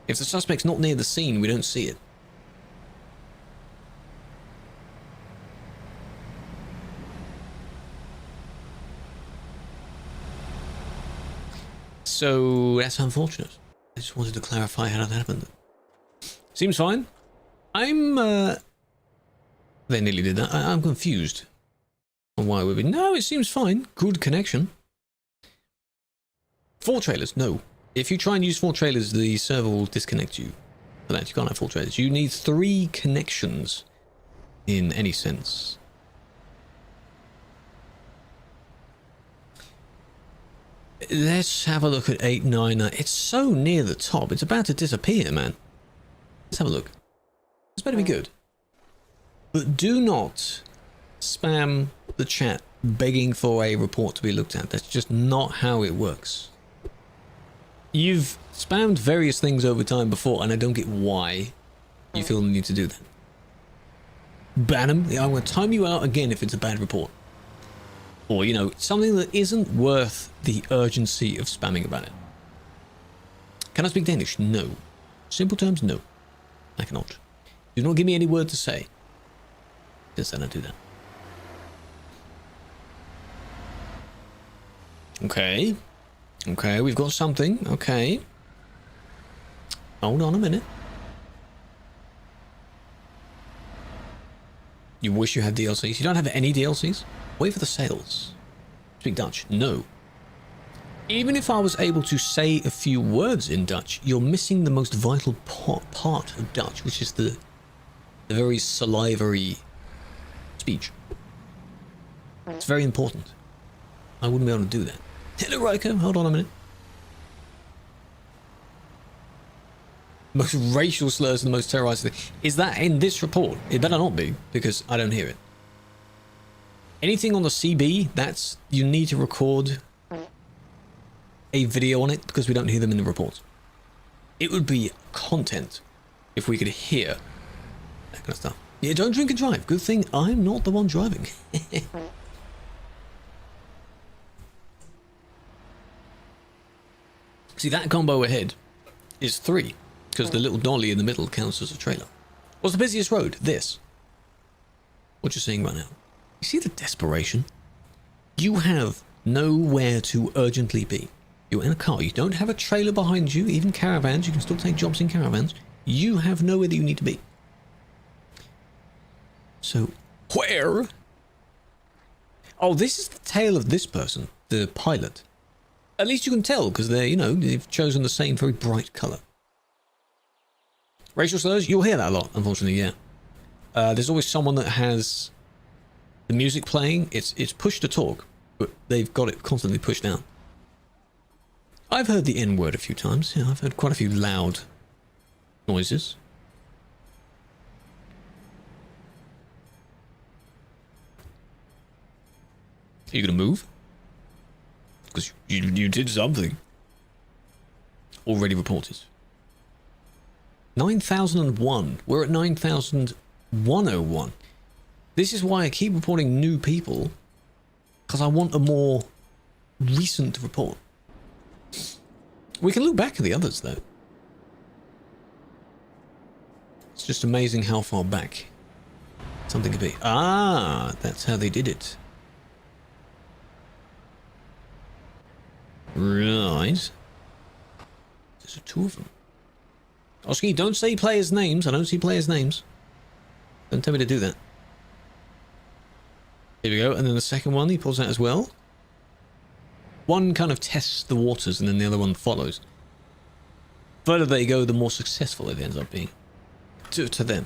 If the suspect's not near the scene, we don't see it. So that's unfortunate. I just wanted to clarify how that happened. Seems fine. I'm they nearly did that. I'm confused on why it would be. No, it seems fine. Good connection. 4 trailers, no. If you try and use 4 trailers, the server will disconnect you. For that, you can't have 4 trailers. You need 3 connections in any sense. Let's have a look at 899. It's so near the top. It's about to disappear, man. Let's have a look. This better be good. But do not spam the chat begging for a report to be looked at. That's just not how it works. You've spammed various things over time before, and I don't get why you feel the need to do that. Ban them. I'm going to time you out again if it's a bad report. Or, you know, something that isn't worth the urgency of spamming about it. Can I speak Danish? No. Simple terms? No. I cannot. Do not give me any word to say. Because then I do that. Okay. Okay, we've got something. Okay. Hold on a minute. You wish you had DLCs? You don't have any DLCs? Wait for the sales. Speak Dutch? No. Even if I was able to say a few words in Dutch, you're missing the most vital part of Dutch, which is the very salivary speech. It's very important. I wouldn't be able to do that. Hello, Riker. Hold on a minute. Most racial slurs and the most terrorizing thing. Is that in this report? It better not be, because I don't hear it. Anything on the CB, that's... you need to record a video on it, because we don't hear them in the reports. It would be content if we could hear that kind of stuff. Yeah, don't drink and drive. Good thing I'm not the one driving. See, that combo ahead is 3, because the little dolly in the middle counts as a trailer. What's the busiest road? This. What you're seeing right now. You see the desperation? You have nowhere to urgently be. You're in a car. You don't have a trailer behind you, even caravans. You can still take jobs in caravans. You have nowhere that you need to be. So, where? Oh, this is the tale of this person, the pilot. At least you can tell, because they're, you know, they've chosen the same very bright colour. Racial slurs, you'll hear that a lot, unfortunately, yeah. There's always someone that has the music playing. It's push to talk, but they've got it constantly pushed down. I've heard the N-word a few times. Yeah, I've heard quite a few loud noises. Are you going to move? Because you did something. Already reported. 9,001. We're at 9,101. This is why I keep reporting new people. Because I want a more recent report. We can look back at the others, though. It's just amazing how far back something could be. Ah, that's how they did it. Right. There's 2 of them. Oski, don't say players' names. I don't see players' names. Don't tell me to do that. Here we go. And then the second one, he pulls out as well. One kind of tests the waters and then the other one follows. The further they go, the more successful it ends up being. To them.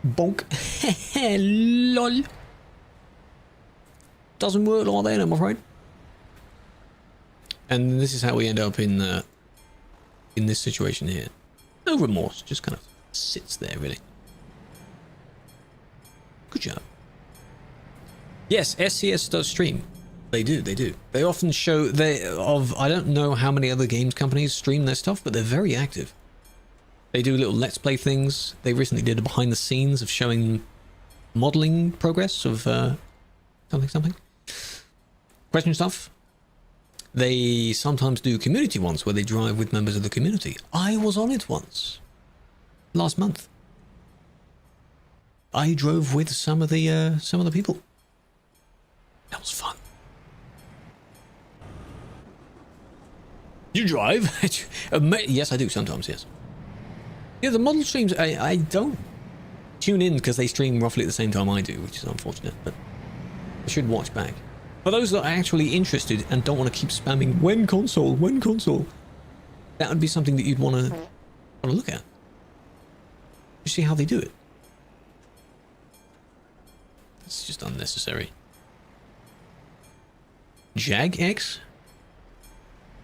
Bonk. Lol. Doesn't work like that, I'm afraid. And this is how we end up in this situation here. No remorse, just kind of sits there, really. Good job. Yes, SCS does stream. They do. They often show I don't know how many other games companies stream their stuff, but they're very active. They do little Let's Play things. They recently did a behind the scenes of showing modeling progress of something. Question stuff. They sometimes do community ones where they drive with members of the community. I was on it once. Last month. I drove with some of the people. That was fun. You drive? Yes, I do sometimes, yes. Yeah, the model streams, I don't tune in because they stream roughly at the same time I do, which is unfortunate, but I should watch back. For those that are actually interested and don't want to keep spamming, when console, that would be something that you'd want to look at. You see how they do it. It's just unnecessary. JagX?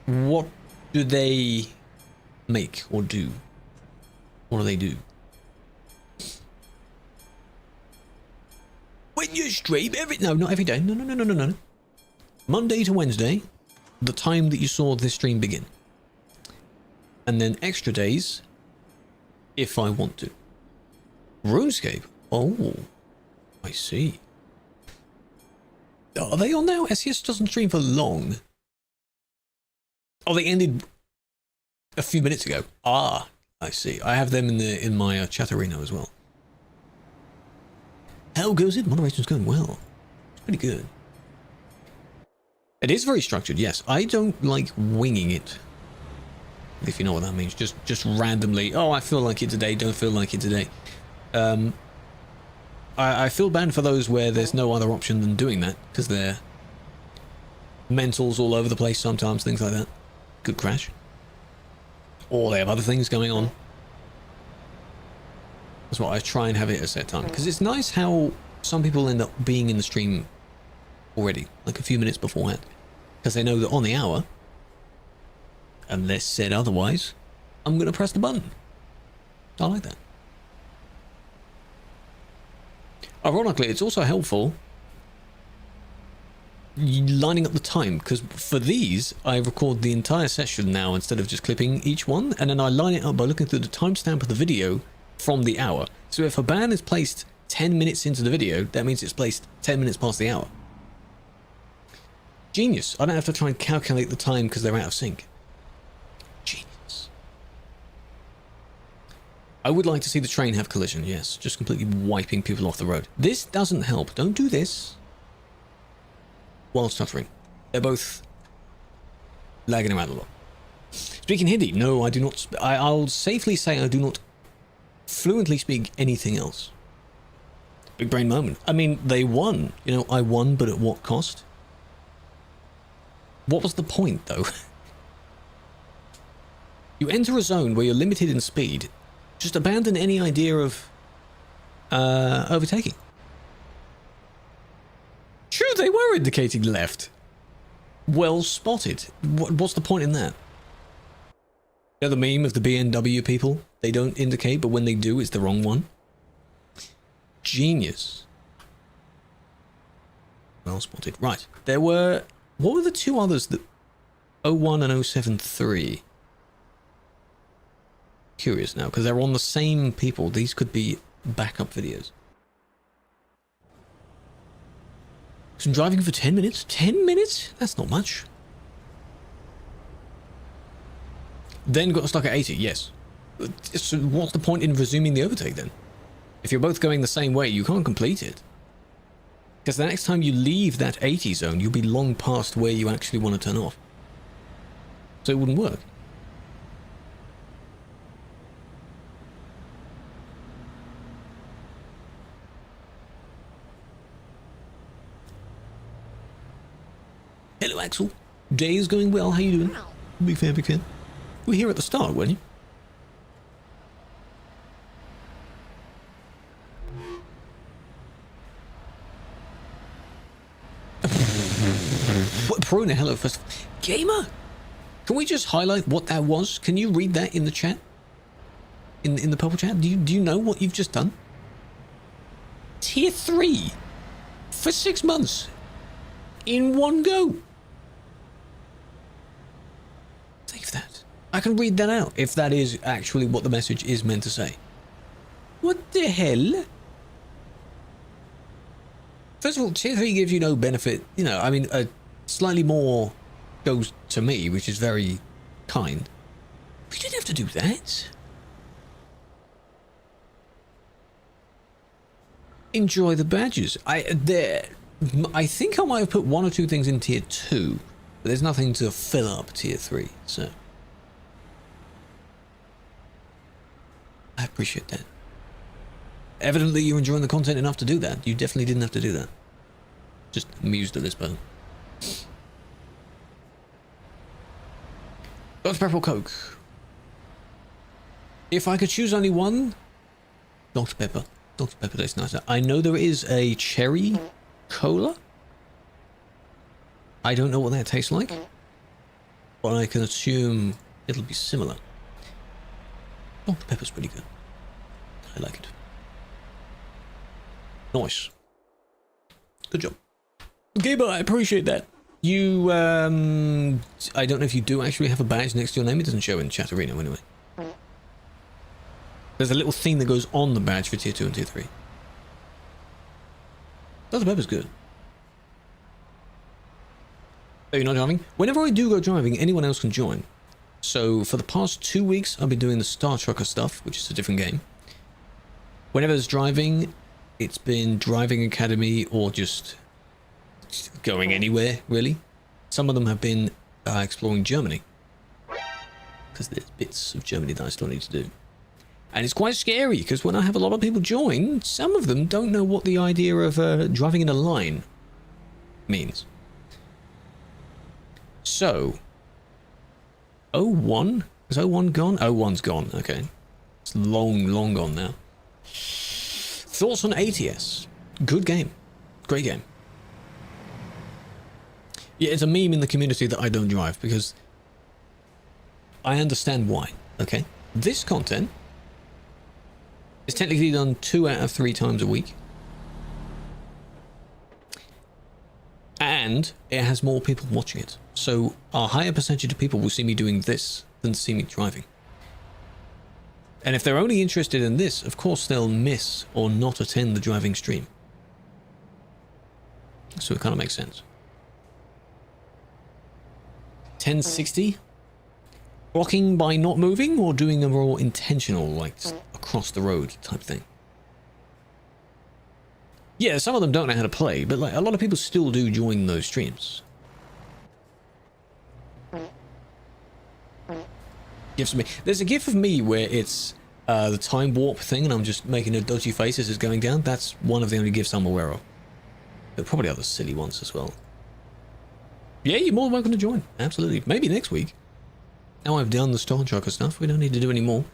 What do they make or do? What do they do? When you stream no, not every day. No. Monday to Wednesday, the time that you saw this stream begin. And then extra days, if I want to. RuneScape? Oh, I see. Are they on now? SES doesn't stream for long. Oh, they ended a few minutes ago. Ah, I see. I have them in my chat arena as well. How goes it? Moderation's going well. It's pretty good. It is very structured, yes. I don't like winging it. If you know what that means. Just randomly. Oh, I feel like it today. Don't feel like it today. I feel bad for those where there's no other option than doing that. Because they're mentals all over the place sometimes. Things like that. Could crash. Or they have other things going on. That's why I try and have it at a set time. Because it's nice how some people end up being in the stream already. Like a few minutes beforehand. Because they know that on the hour, unless said otherwise, I'm going to press the button. I like that. Ironically, it's also helpful lining up the time, because for these, I record the entire session now instead of just clipping each one, and then I line it up by looking through the timestamp of the video from the hour. So if a ban is placed 10 minutes into the video, that means it's placed 10 minutes past the hour. Genius. I don't have to try and calculate the time because they're out of sync. Genius. I would like to see the train have collision, yes. Just completely wiping people off the road. This doesn't help. Don't do this while stuttering. They're both lagging around a lot. Speaking Hindi, no, I do not. I'll safely say I do not fluently speak anything else. Big brain moment. I mean, they won. You know, I won, but at what cost? What was the point, though? You enter a zone where you're limited in speed. Just abandon any idea of overtaking. True, they were indicating left. Well spotted. What's the point in that? You know the meme of the BMW people? They don't indicate, but when they do, it's the wrong one. Genius. Well spotted. Right. There were... What were the two others that... 01 and 073? Curious now, because they're on the same people. These could be backup videos. So I'm driving for 10 minutes? 10 minutes? That's not much. Then got stuck at 80, yes. So what's the point in resuming the overtake then? If you're both going the same way, you can't complete it. Because the next time you leave that 80 zone, you'll be long past where you actually want to turn off. So it wouldn't work. Hello, Axel. Day is going well. How you doing? Big fan, big fan. You were here at the start, weren't you? What, Prona, hello, first. Gamer! Can we just highlight what that was? Can you read that in the chat? In the purple chat? Do you know what you've just done? Tier 3 for 6 months in one go. Thank you for that. I can read that out if that is actually what the message is meant to say. What the hell? First of all, tier 3 gives you no benefit. You know, I mean, slightly more goes to me, which is very kind. We didn't have to do that. Enjoy the badges. I think I might have put 1 or 2 things in tier 2, but there's nothing to fill up tier 3, so I appreciate that. Evidently you're enjoying the content enough to do that. You definitely didn't have to do that. Just amused at this point. Dr. Pepper or Coke? If I could choose only one, Dr. Pepper. Dr. Pepper tastes nicer. I know there is a cherry cola. I don't know what that tastes like, but I can assume it'll be similar. Dr. Pepper's pretty good. I like it. Nice. Good job. Gaber, I appreciate that. You, I don't know if you do actually have a badge next to your name. It doesn't show in chat arena anyway. There's a little thing that goes on the badge for tier 2 and tier 3. Dr. Pepper's good. Oh, you're not driving? Whenever I do go driving, anyone else can join. So for the past 2 weeks, I've been doing the Star Trucker stuff, which is a different game. Whenever there's driving, it's been Driving Academy or just going anywhere, really. Some of them have been exploring Germany, because there's bits of Germany that I still need to do. And it's quite scary, because when I have a lot of people join, some of them don't know what the idea of driving in a line means. So, 01? Is 01 gone? 01's gone, okay. It's long, long gone now. Thoughts on ATS? Good game. Great game. Yeah, it's a meme in the community that I don't drive, because I understand why, okay? This content is technically done 2 out of 3 times a week. And it has more people watching it. So a higher percentage of people will see me doing this than see me driving. And if they're only interested in this, of course they'll miss or not attend the driving stream. So it kind of makes sense. 1060? Blocking by not moving, or doing a more intentional, like across the road type thing? Yeah, some of them don't know how to play, but like a lot of people still do join those streams. Gifs of me. There's a gif of me where it's the time warp thing, and I'm just making a dodgy face as it's going down. That's one of the only gifs I'm aware of. There are probably other silly ones as well. Yeah, you're more than welcome to join. Absolutely. Maybe next week. Now I've done the Star Trucker stuff, we don't need to do any more.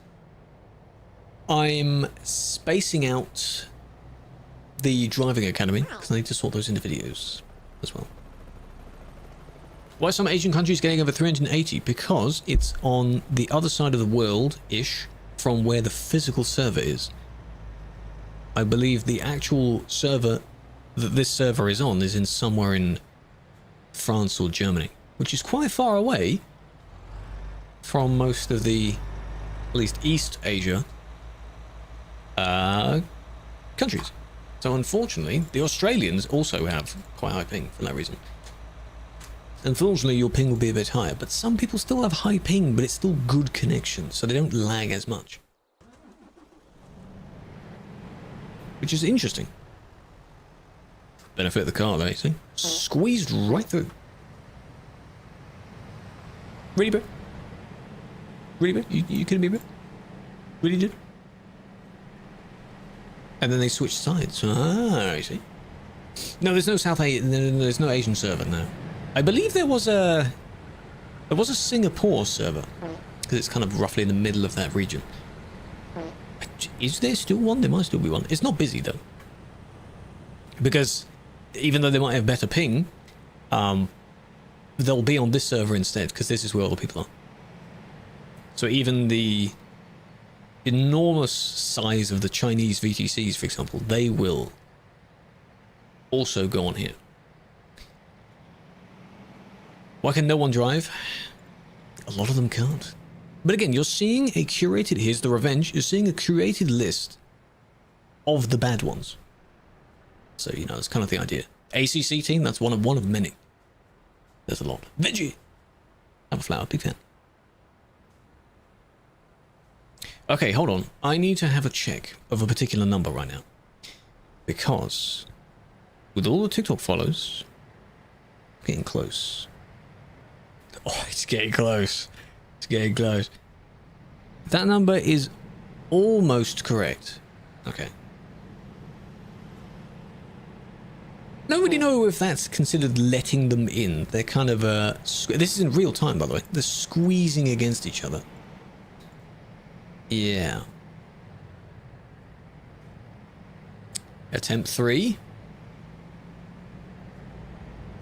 I'm spacing out the Driving Academy, because I need to sort those into videos as well. Why are some Asian countries getting over 380? Because it's on the other side of the world-ish from where the physical server is. I believe the actual server that this server is on is in somewhere in France or Germany, which is quite far away from most of the, at least East Asia, countries. So unfortunately, the Australians also have quite high ping for that reason. Unfortunately, your ping will be a bit higher, but some people still have high ping, but it's still good connection, so they don't lag as much. Which is interesting. Benefit of the car, though, you see? Squeezed right through. Really, bro? Really, bro? You kidding me, bro? Really did? And then they switched sides. Ah, I see. No, there's no there's no Asian server now. I believe there was a Singapore server, because it's kind of roughly in the middle of that region. Is there still one? There might still be one. It's not busy though, because even though they might have better ping, they'll be on this server instead, because this is where all the people are. So even the enormous size of the Chinese VTCs, for example, they will also go on here. Why can no one drive? A lot of them can't. But again, you're seeing a curated, here's the revenge, you're seeing a curated list of the bad ones. So, you know, that's kind of the idea. ACC team, that's one of many. There's a lot. Veggie! Have a flower, big fan. Okay, hold on. I need to have a check of a particular number right now. Because with all the TikTok follows, getting close. Oh, it's getting close. It's getting close. That number is almost correct. Okay. Don't really know if that's considered letting them in. They're kind of this is in real time, by the way. They're squeezing against each other. Yeah. Attempt 3.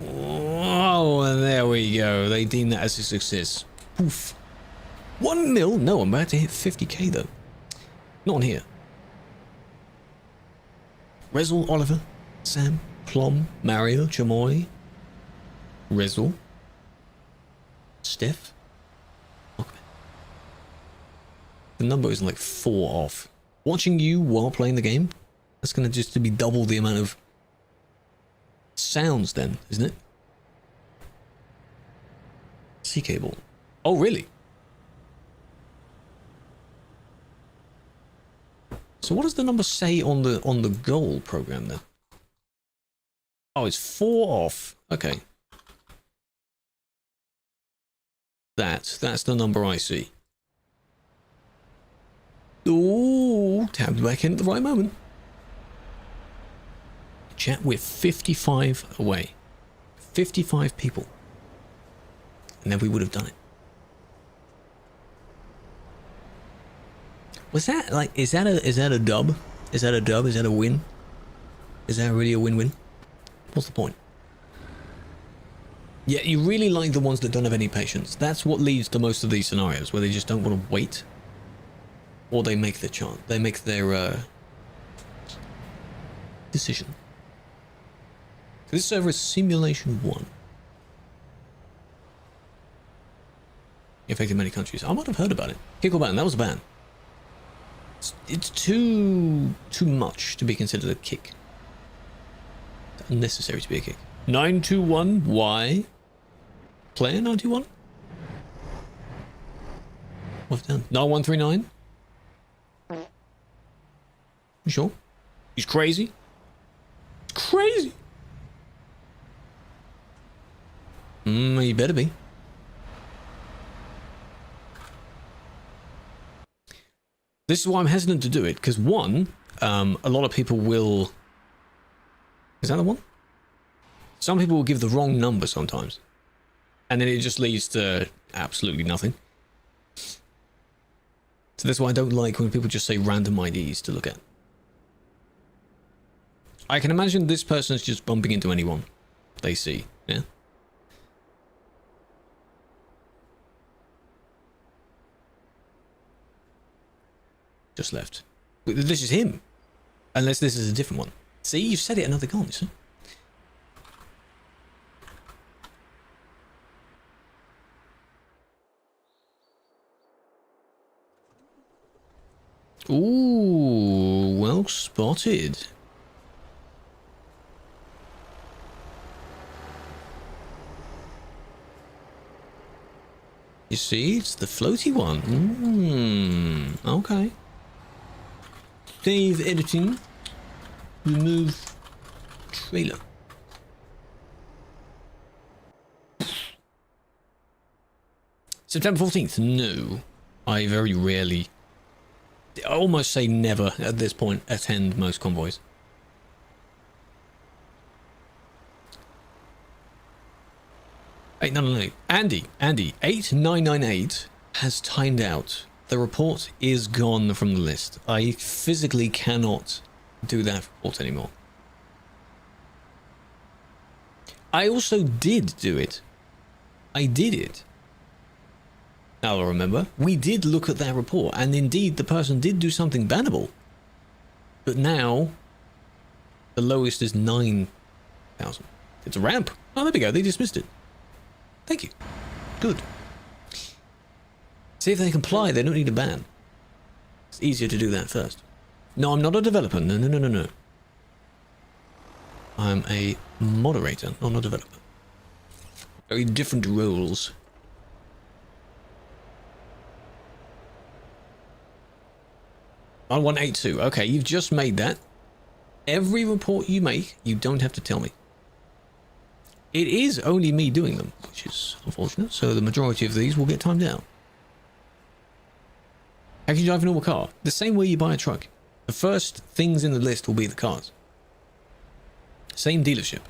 Oh, and there we go. They deem that as a success. Poof. 1 mil? No, I'm about to hit 50k though. Not on here. Rezel, Oliver, Sam, Plum, Mario, Chamoy, Rezel, Steph. Okay. The number is like 4 off. Watching you while playing the game, that's going to just be double the amount of sounds then, isn't it? C cable. Oh, really? So what does the number say on the goal program then? Oh, it's 4 off. Okay. That's the number I see. Ooh, tabbed back in at the right moment. Chat, we're 55 away. 55 people. And then we would have done it. Was that like, is that a dub? Is that a dub? Is that a win? Is that really a win-win? What's the point? Yeah, you really like the ones that don't have any patience. That's what leads to most of these scenarios, where they just don't want to wait. Or they make their chance. They make their decision. So this server is Simulation 1. Affected many countries. I might have heard about it. Kickle ban, that was a ban. It's too much to be considered a kick. It's unnecessary to be a kick. 921, why? Player 921? What's done? 9139? You sure? He's crazy? Crazy! He better be. This is why I'm hesitant to do it, because one, a lot of people will... Is that the one? Some people will give the wrong number sometimes. And then it just leads to absolutely nothing. So that's why I don't like when people just say random IDs to look at. I can imagine this person's just bumping into anyone they see, yeah? Just left. This is him. Unless this is a different one. See, you've said it another gone, you see? Ooh, well spotted. You see, it's the floaty one. Okay. Save editing. Remove trailer. September 14th. No. I very rarely, I almost say never at this point, attend most convoys. Hey, no. Andy, 8998 has timed out. The report is gone from the list. I physically cannot do that report anymore. I also did do it. I did it. Now I remember, we did look at that report, and indeed the person did do something bannable. But now, the lowest is 9,000. It's a ramp. Oh, there we go. They dismissed it. Thank you. Good. See if they comply. They don't need a ban. It's easier to do that first. No, I'm not a developer. No. I'm a moderator, not a developer. Very different roles. On 182. Okay, you've just made that. Every report you make, you don't have to tell me. It is only me doing them, which is unfortunate, so the majority of these will get timed out. How can you drive a normal car? The same way you buy a truck. The first things in the list will be the cars. Same dealership.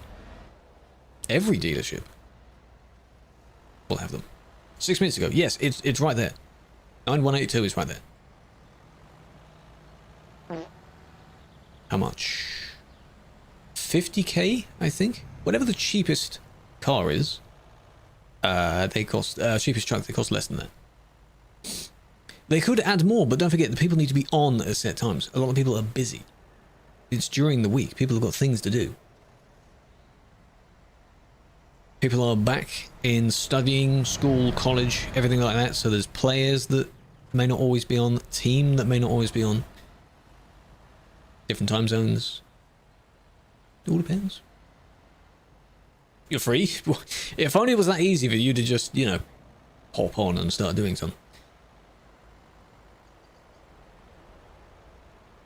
Every dealership will have them. 6 minutes ago. Yes, it's right there. 9182 is right there. How much? 50k, I think. Whatever the cheapest car is, they cost cheapest truck. They cost less than that. They could add more, but don't forget the people need to be on at set times. A lot of people are busy. It's during the week. People have got things to do. People are back in studying, school, college, everything like that. So there's players that may not always be on, team that may not always be on. Different time zones. It all depends. You're free. If only it was that easy for you to just, you know, hop on and start doing something.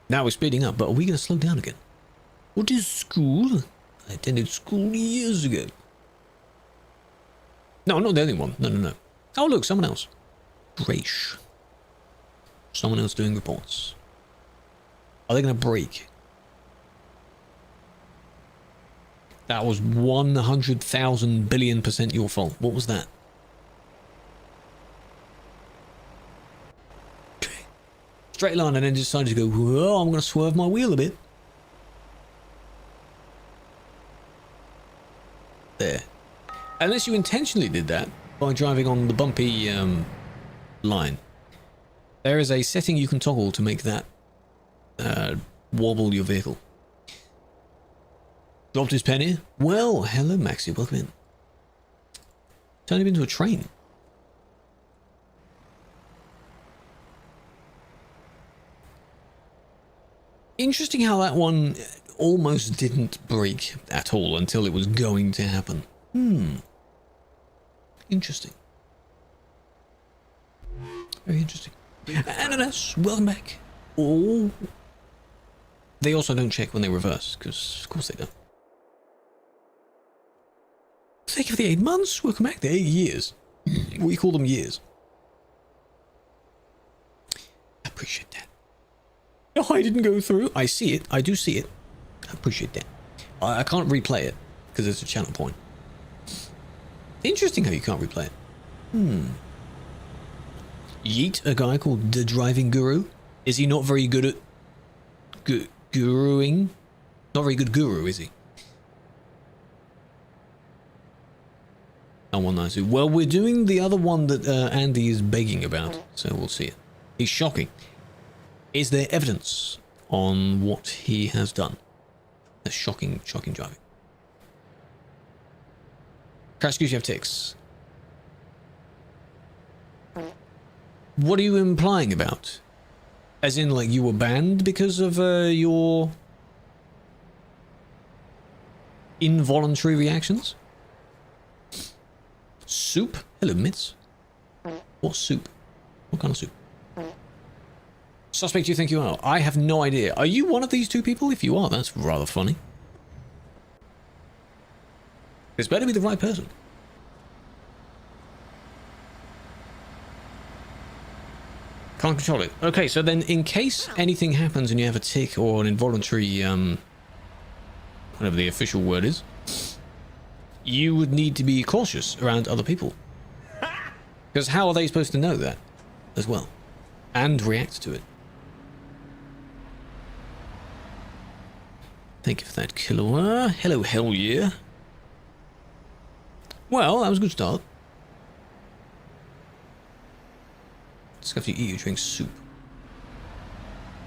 Now we're speeding up, but are we going to slow down again? What is school? I attended school years ago. No, I'm not the only one. No. Oh, look, someone else. Grace. Someone else doing reports. Are they going to break? That was 100,000 billion% your fault. What was that? Straight line and then decided to go, whoa, I'm going to swerve my wheel a bit. There. Unless you intentionally did that by driving on the bumpy line. There is a setting you can toggle to make that wobble your vehicle. Dropped his pen here. Well, hello Maxi, welcome in. Turned him into a train. Interesting how that one almost didn't break at all until it was going to happen. Interesting. Very interesting. Ananas, welcome back. Oh. They also don't check when they reverse, because of course they don't. Thank you for the 8 months. Welcome back. They're 8 years. We call them years. I appreciate that. Oh, I didn't go through. I see it. I do see it. I appreciate that. I can't replay it because it's a channel point. Interesting how you can't replay it. Yeet, a guy called the Driving Guru. Is he not very good at guruing? Not very good guru, is he? 192. Well, we're doing the other one that Andy is begging about, so we'll see it. He's shocking. Is there evidence on what he has done? That's shocking driving. Crash Goose, you have ticks. What are you implying about? As in, like, you were banned because of your involuntary reactions? Soup? Hello, Mitz. What soup? What kind of soup? Suspect you think you are? I have no idea. Are you one of these two people? If you are, that's rather funny. This better be the right person. Can't control it. Okay, so then in case anything happens and you have a tick or an involuntary, whatever the official word is, you would need to be cautious around other people. Because how are they supposed to know that as well? And react to it? Thank you for that, Killua. Hello, hell yeah. Well, that was a good start. Just have to eat or drink soup.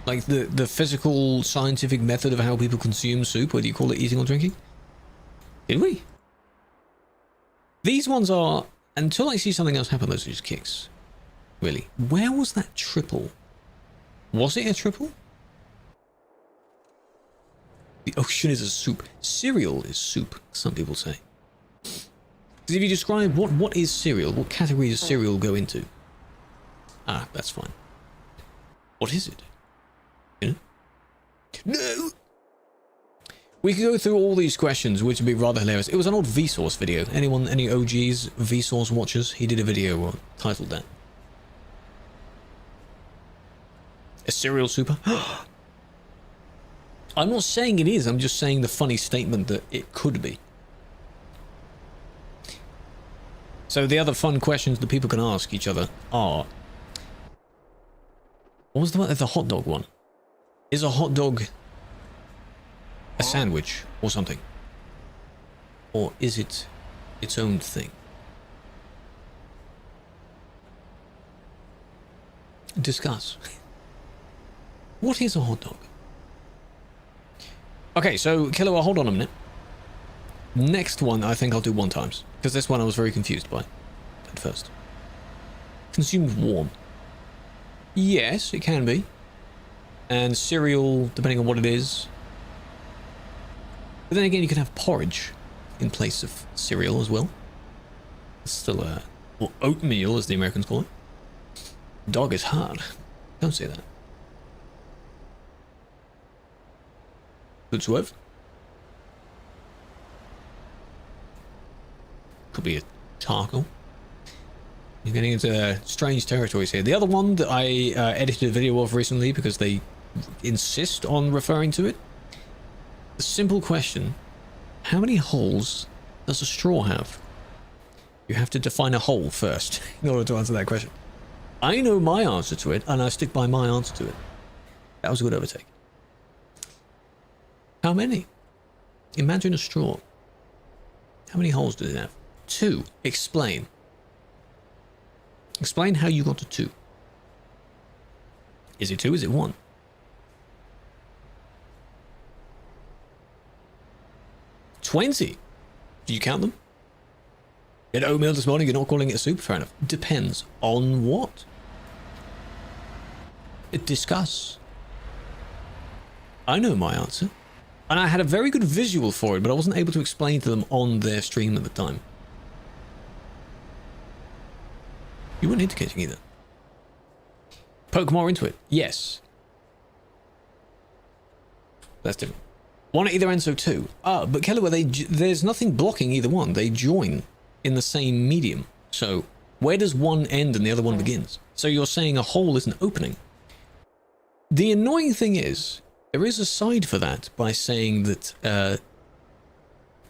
Like the physical, scientific method of how people consume soup, whether you call it eating or drinking? Did we? These ones are, until I see something else happen, those are just kicks. Really. Where was that triple? Was it a triple? The ocean is a soup. Cereal is soup, some people say. Because if you describe what is cereal, what category does cereal go into? Ah, that's fine. What is it? You know? No! We could go through all these questions, which would be rather hilarious. It was an old Vsauce video. Anyone, any OGs, Vsauce watchers? He did a video titled that. A cereal super? I'm not saying it is, I'm just saying the funny statement that it could be. So the other fun questions that people can ask each other are... What was the one? The hot dog one. Is a hot dog a sandwich or something? Or is it its own thing? Discuss. What is a hot dog? Okay, so Killua, hold on a minute. Next one, I think I'll do one times. Because this one I was very confused by at first. Consumed warm. Yes, it can be. And cereal, depending on what it is. But then again, you can have porridge in place of cereal as well. It's still or oatmeal, as the Americans call it. Dog is hard. Don't say that. Good swerve. Could be a taco. You're getting into strange territories here. The other one that I edited a video of recently because they insist on referring to it. The simple question, how many holes does a straw have? You have to define a hole first in order to answer that question. I know my answer to it, and I stick by my answer to it. That was a good overtake. How many? Imagine a straw. How many holes does it have? 2. Explain. Explain how you got to 2. Is it 2? Is it 1? $20. Do you count them? You had oatmeal this morning, you're not calling it a soup? Fair enough. Depends on what? Discuss. I know my answer. And I had a very good visual for it, but I wasn't able to explain to them on their stream at the time. You weren't indicating either. Poke more into it. Yes. That's different. One at either end, so 2. Ah, but Killua, there's nothing blocking either one. They join in the same medium. So where does one end and the other one begins? So you're saying a hole is an opening. The annoying thing is, there is a side for that by saying that a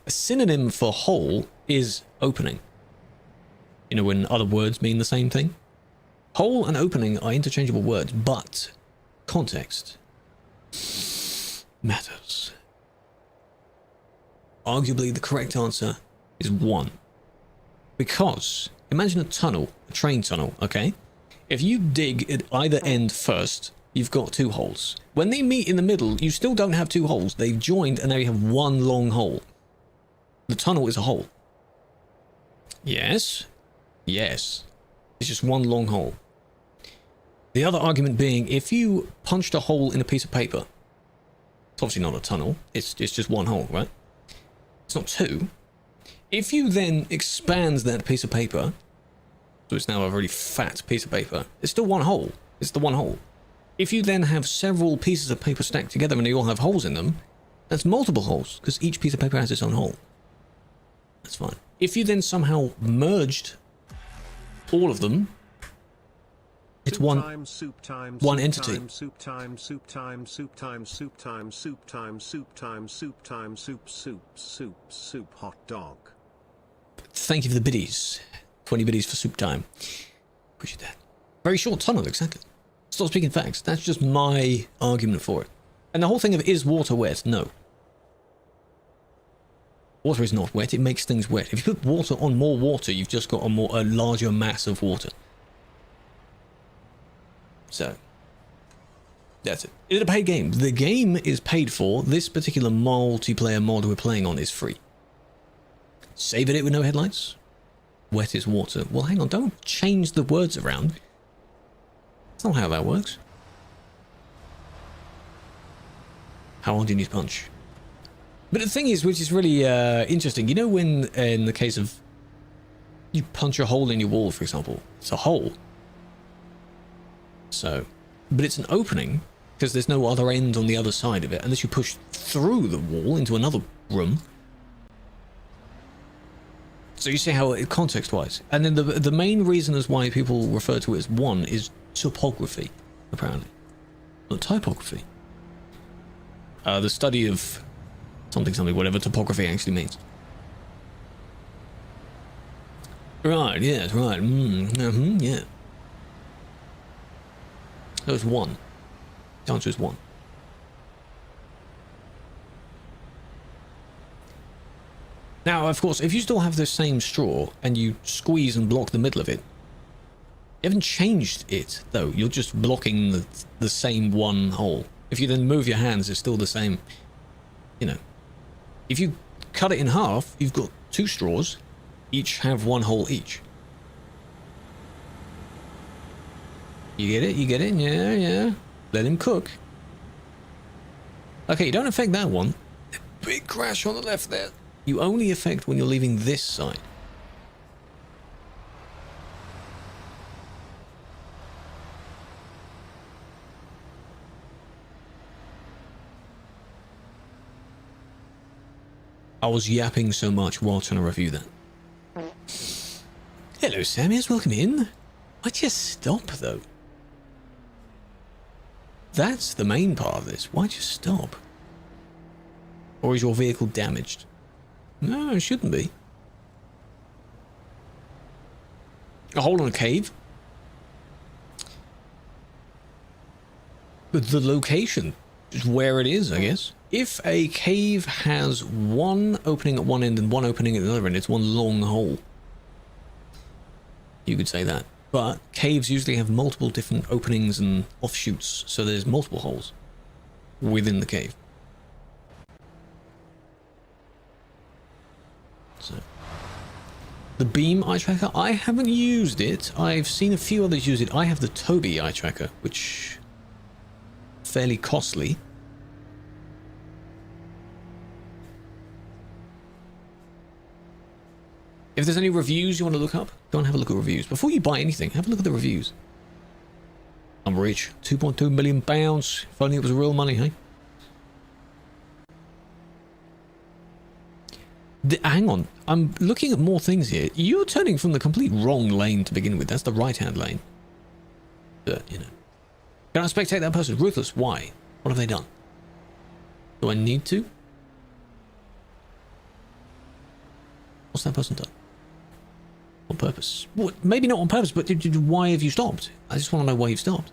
synonym for hole is opening. You know, when other words mean the same thing. Hole and opening are interchangeable words, but context matters. Arguably, the correct answer is 1. Because, imagine a tunnel, a train tunnel, okay? If you dig at either end first, you've got 2 holes. When they meet in the middle, you still don't have 2 holes. They've joined and now you have 1 long hole. The tunnel is a hole. Yes. Yes. It's just 1 long hole. The other argument being, if you punched a hole in a piece of paper, it's obviously not a tunnel. It's just 1 hole, right? It's not 2. If you then expand that piece of paper, so it's now a very fat piece of paper, it's still 1 hole. It's the 1 hole. If you then have several pieces of paper stacked together and they all have holes in them, that's multiple holes, because each piece of paper has its own hole. That's fine. If you then somehow merged all of them, it's one entity. Soup time, soup time, soup time, soup time, soup time, soup time, soup time, soup time, soup, hot dog. thank you for the biddies. 20 biddies for soup time. Appreciate that. Very short tunnel, exactly. Stop speaking facts. That's just my argument for it. And the whole thing of is water wet? No. Water is not wet. It makes things wet. If you put water on more water, you've just got a larger mass of water. So, that's it. Is it a paid game? The game is paid for. This particular multiplayer mod we're playing on is free. Saving it with no headlights? Wet is water. Well, hang on. Don't change the words around. That's not how that works. How hard do you need to punch? But the thing is, which is really interesting, you know when, in the case of, you punch a hole in your wall, for example, it's a hole. So, but it's an opening, because there's no other end on the other side of it, unless you push through the wall into another room. So you see how, context-wise. And then the main reason as why people refer to it as one is topography, apparently. Not typography. The study of something, whatever topography actually means. Right, yes, right. Yeah. That was one. The answer is one. Now, of course, if you still have the same straw and you squeeze and block the middle of it, you haven't changed it, though. You're just blocking the same one hole. If you then move your hands, it's still the same, you know. If you cut it in half, you've got two straws, each have one hole each. You get it? You get it? Yeah, yeah. Let him cook. Okay, you don't affect that one. Big crash on the left there. You only affect when you're leaving this side. I was yapping so much while trying to review that. Hello, Sammy's, welcome in. Why'd you stop, though? That's the main part of this. Why'd you stop? Or is your vehicle damaged? No, it shouldn't be. A hole in a cave? But the location is where it is, I guess. If a cave has one opening at one end and one opening at the other end, it's one long hole. You could say that. But caves usually have multiple different openings and offshoots, so there's multiple holes within the cave. So, the Beam eye tracker, I haven't used it. I've seen a few others use it. I have the Toby eye tracker, which is fairly costly. If there's any reviews you want to look up, go and have a look at reviews. Before you buy anything, have a look at the reviews. I'm rich. 2.2 million pounds. If only it was real money, hey? Hang on. I'm looking at more things here. You're turning from the complete wrong lane to begin with. That's the right-hand lane. But, you know. Can I spectate that person? Ruthless. Why? What have they done? Do I need to? What's that person done? On purpose? Well, maybe not on purpose, but why have you stopped? I just want to know why you've stopped.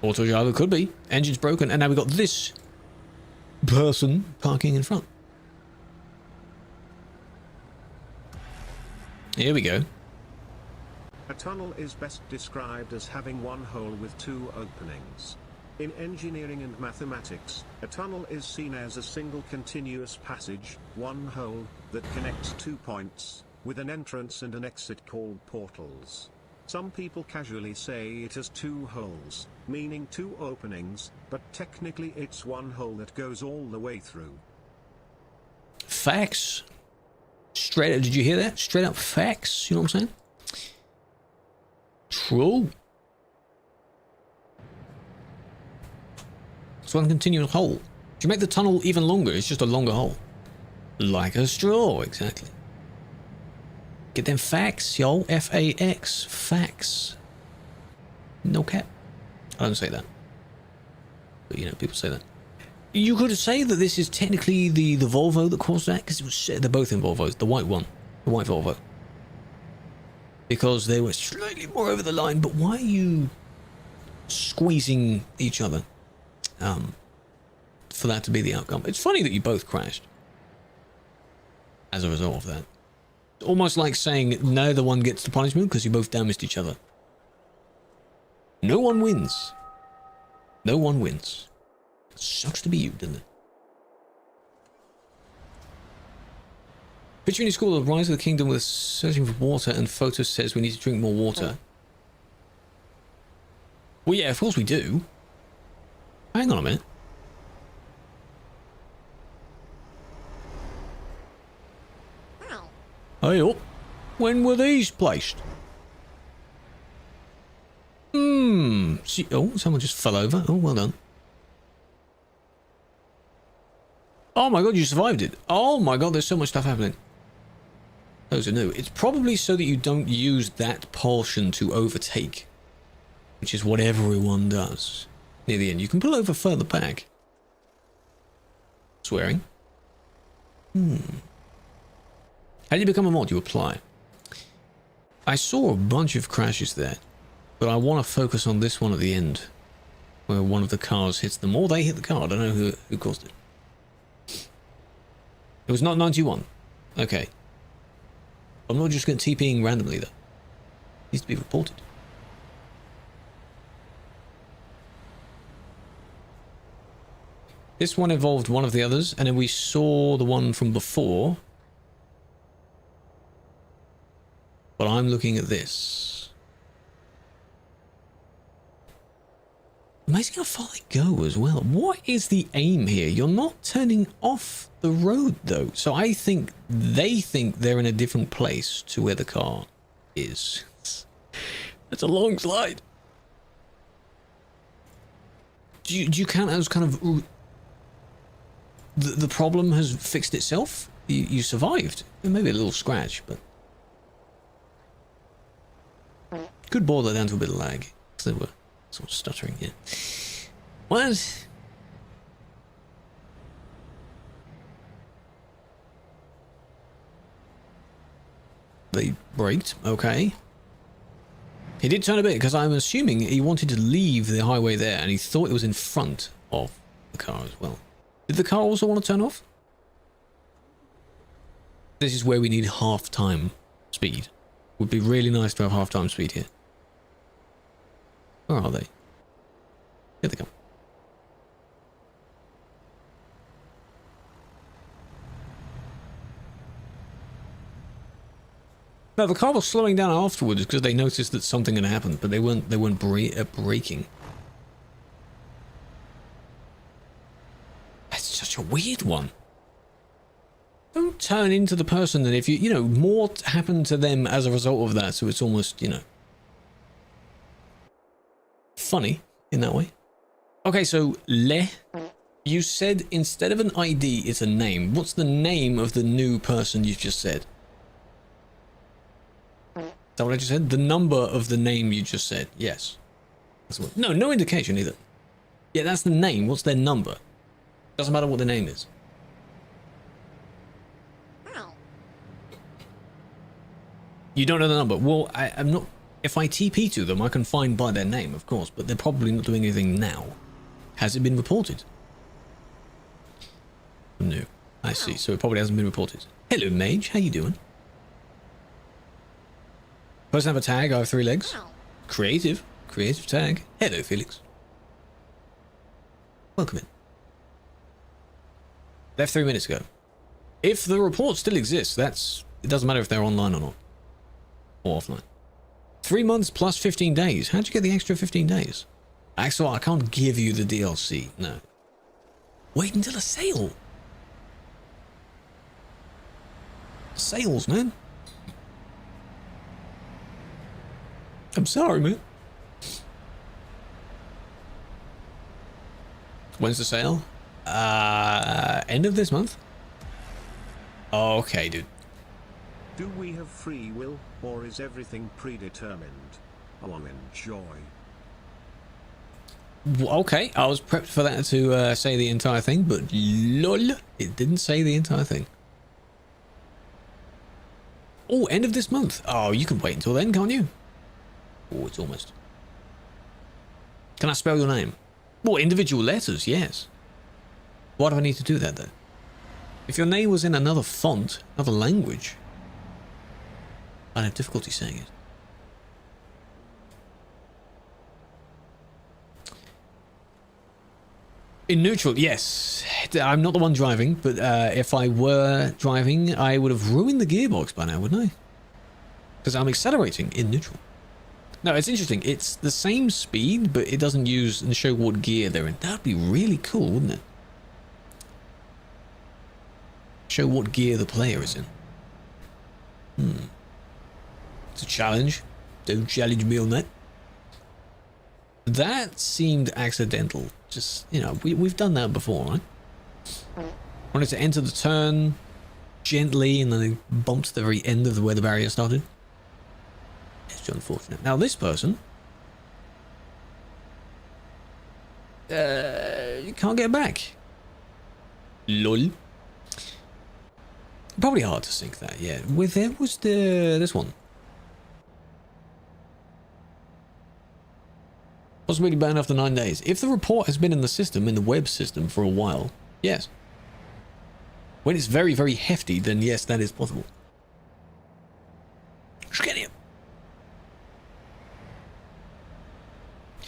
Auto driver could be. Engine's broken, and now we've got this person parking in front. Here we go. A tunnel is best described as having one hole with two openings. In engineering and mathematics, a tunnel is seen as a single continuous passage, one hole, that connects 2 points, with an entrance and an exit called portals. Some people casually say it has two holes, meaning two openings, but technically it's one hole that goes all the way through. Facts. Straight up, did you hear that? Straight up facts, you know what I'm saying? True. It's one continuous hole. If you make the tunnel even longer, it's just a longer hole. Like a straw, exactly. Get them facts, yo. F-A-X. Facts. No cap. I don't say that. But, you know, people say that. You could say that this is technically the Volvo that caused that, because it was, they're both in Volvos. The white one, the white Volvo, because they were slightly more over the line. But why are you squeezing each other for that to be the outcome? It's funny that you both crashed as a result of that. It's almost like saying neither one gets the punishment because you both damaged each other. No one wins. No one wins. Sucks to be you, doesn't it? Picturing your school, the rise of the kingdom with searching for water, and Photos says we need to drink more water. Well, yeah, of course we do. Hang on a minute. Hey up. When were these placed? See, oh, someone just fell over. Oh, well done. Oh my god, you survived it. Oh my god, there's so much stuff happening. Those are new. It's probably so that you don't use that portion to overtake, which is what everyone does near the end. You can pull over further back. Swearing. How do you become a mod? You apply. I saw a bunch of crashes there, but I want to focus on this one at the end, where one of the cars hits them, or they hit the car. I don't know who caused it. It was not 91. Okay. I'm not just going to TPing randomly, though. It needs to be reported. This one involved one of the others, and then we saw the one from before. But I'm looking at this. Amazing how far they go as well. What is the aim here? You're not turning off the road, though. So I think they think they're in a different place to where the car is. That's a long slide. Do you count as kind of... The problem has fixed itself? You survived. Maybe a little scratch, but... Could boil that down to a bit of lag. Because they were sort of stuttering here. What? They braked. Okay. He did turn a bit because I'm assuming he wanted to leave the highway there and he thought it was in front of the car as well. Did the car also want to turn off? This is where we need half-time speed. Would be really nice to have half-time speed here. Where are they? Here they come. No, the car was slowing down afterwards because they noticed that something had happened, but they weren't braking. That's such a weird one. Don't turn into the person that if you know, more happened to them as a result of that, so it's almost, you know, funny in that way. Okay, so you said instead of an ID, it's a name. What's the name of the new person you just said? Is that what I just said? The number of the name you just said. Yes. That's what, no indication either. Yeah, that's the name. What's their number? Doesn't matter what the name is. You don't know the number. Well, I'm not... If I TP to them, I can find by their name, of course, but they're probably not doing anything now. Has it been reported? No. I see, so it probably hasn't been reported. Hello, Mage. How you doing? Person have a tag. I have 3 legs. Creative. Creative tag. Hello, Felix. Welcome in. Left 3 minutes ago. If the report still exists, it doesn't matter if they're online or not. Or offline. 3 months plus 15 days. How'd you get the extra 15 days? Axel, I can't give you the DLC. No. Wait until a sale. Sales, man. I'm sorry, man. When's the sale? End of this month? Okay, dude. Do we have free will, or is everything predetermined? Oh, enjoy. Okay, I was prepped for that to say the entire thing, but lol, it didn't say the entire thing. Oh, end of this month. Oh, you can wait until then, can't you? Oh, it's almost. Can I spell your name? Well, individual letters, yes. Why do I need to do that, though? If your name was in another font, another language, I'd have difficulty saying it. In neutral, yes. I'm not the one driving, but if I were driving, I would have ruined the gearbox by now, wouldn't I? Because I'm accelerating in neutral. No, it's interesting. It's the same speed, but it doesn't use and show what gear they're in. That'd be really cool, wouldn't it? Show what gear the player is in. It's a challenge. Don't challenge me on that. That seemed accidental. Just, you know, we've done that before, right? Wanted to enter the turn gently and then they bumped to the very end of where the barrier started. It's unfortunate. Now this person, you can't get back. Lol. Probably hard to sync that, yeah. With it was this one. Possibly banned after 9 days. If the report has been in the system, in the web system for a while, yes. When it's very, very hefty, then yes, that is possible. Gesriagne.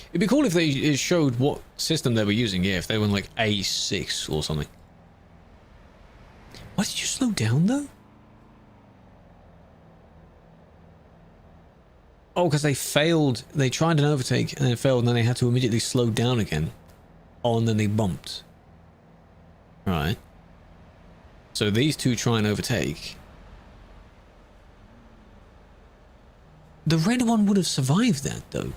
It'd be cool if they showed what system they were using, yeah, if they were in like A6 or something. Why did you slow down though? Oh, because they failed. They tried an overtake and then failed, and then they had to immediately slow down again. Oh, and then they bumped. Right. So these two try and overtake. The red one would have survived that, though.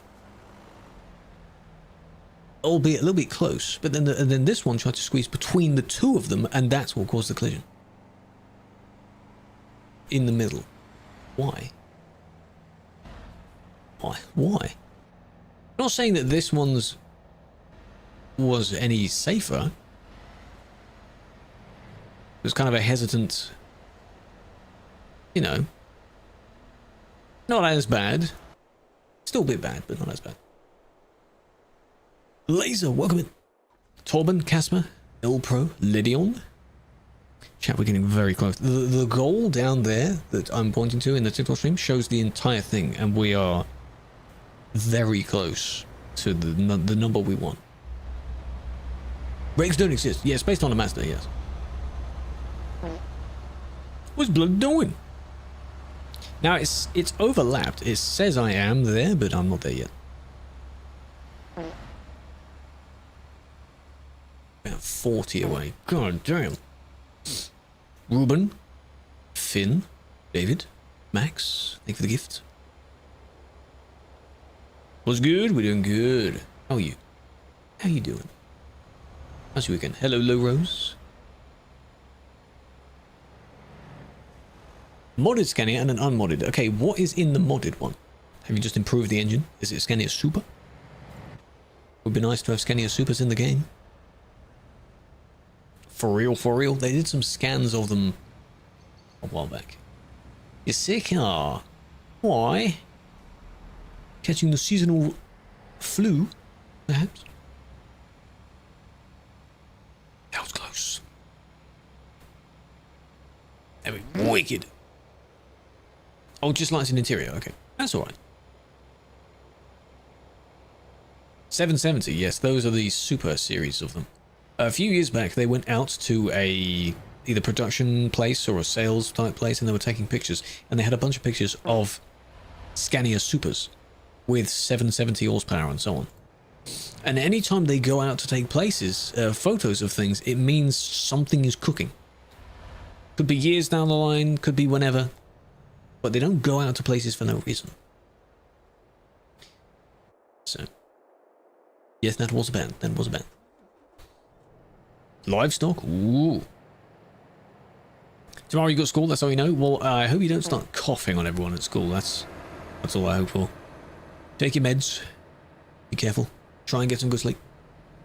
Albeit a little bit close, but then this one tried to squeeze between the two of them, and that's what caused the collision. In the middle. Why? Why? I'm not saying that this one's was any safer. It was kind of a hesitant, you know, not as bad. Still a bit bad, but not as bad. Laser, welcome in. Torben, Casper, Ilpro, Lydion. Chat, we're getting very close. The goal down there that I'm pointing to in the TikTok stream shows the entire thing, and we are very close to the number we want. Breaks don't exist. Yes, based on a master, yes. What's Blood doing? Now it's overlapped. It says I am there, but I'm not there yet. About 40 away. God damn. Ruben, Finn, David, Max, thank you for the gift. What's good? We're doing good. How are you? How you doing? How's your weekend? Hello, Low Rose. Modded Scania and an unmodded. Okay, what is in the modded one? Have you just improved the engine? Is it Scania Super? Would be nice to have Scania Supers in the game. For real, for real. They did some scans of them a while back. You're sick? Ah. Why? Catching the seasonal flu, perhaps? That was close. That was wicked. Oh, just lights in interior. Okay, that's all right. 770, yes, those are the super series of them. A few years back, they went out to a either production place or a sales type place, and they were taking pictures, and they had a bunch of pictures of Scania Supers with 770 horsepower and so on. And anytime they go out to take places, photos of things, it means something is cooking. Could be years down the line, could be whenever, but they don't go out to places for no reason. So, yes, that was a ban. That was a ban. Livestock? Ooh. Tomorrow you got school, that's all you know? Well, I hope you don't start coughing on everyone at school. That's all I hope for. Take your meds. Be careful. Try and get some good sleep.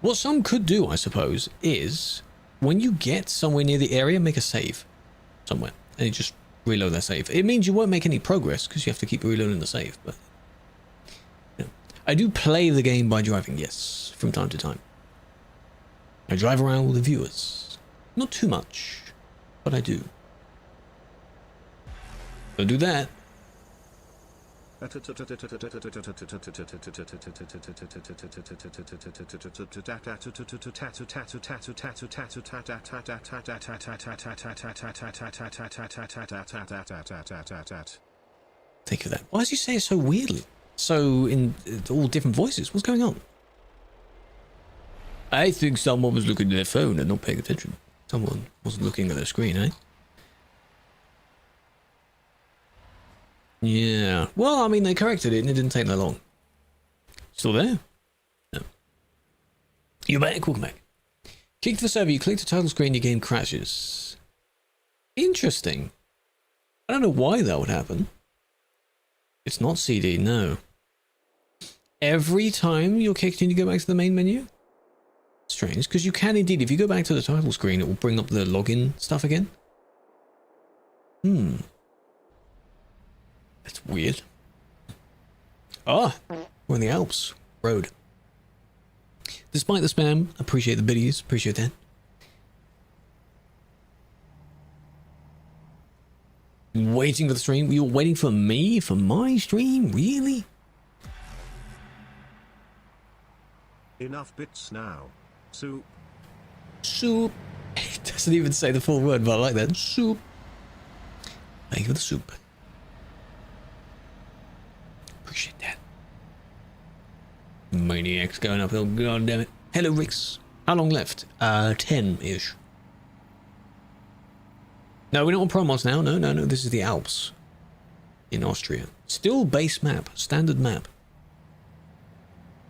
What some could do, I suppose, is when you get somewhere near the area, make a save somewhere, and you just reload that save. It means you won't make any progress because you have to keep reloading the save. But you know, I do play the game by driving, yes, from time to time. I drive around with the viewers, not too much, but I do. Don't do that. Think of that. Why does he say it so weirdly? So in all different voices? What's going on? I think someone was looking at their phone and not paying attention. Someone wasn't looking at their screen, eh? Yeah. Well, I mean, they corrected it and it didn't take that long. Still there? No. You're back, welcome back. Kick to the server, you click the title screen, your game crashes. Interesting. I don't know why that would happen. It's not CD, no. Every time you're kicked in, you go back to the main menu? Strange, because you can indeed, if you go back to the title screen, it will bring up the login stuff again. That's weird. Ah, we're in the Alps road. Despite the spam, appreciate the biddies, appreciate that. Waiting for the stream? You're waiting for me? For my stream? Really? Enough bits now. Soup. Soup. It doesn't even say the full word, but I like that. Soup. Thank you for the soup. Appreciate that. Maniacs going uphill, god damn it. Hello, Rix. How long left? 10-ish. No, we're not on promos now. No. This is the Alps. In Austria. Still base map. Standard map.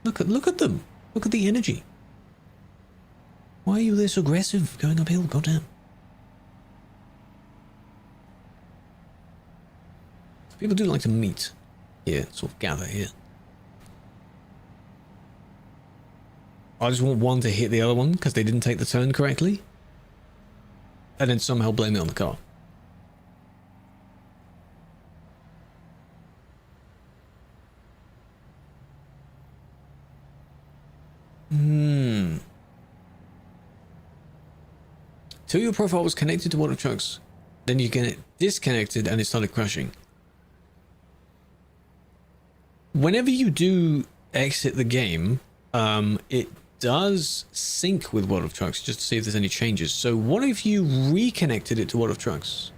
Look at them. Look at the energy. Why are you this aggressive going uphill? Goddamn. People do like to meet here, sort of gather here. I just want one to hit the other one because they didn't take the turn correctly. And then somehow blame it on the car. Till your profile was connected to World of Trucks, then you get it disconnected and it started crashing. Whenever you do exit the game, it does sync with World of Trucks just to see if there's any changes. So what if you reconnected it to World of Trucks?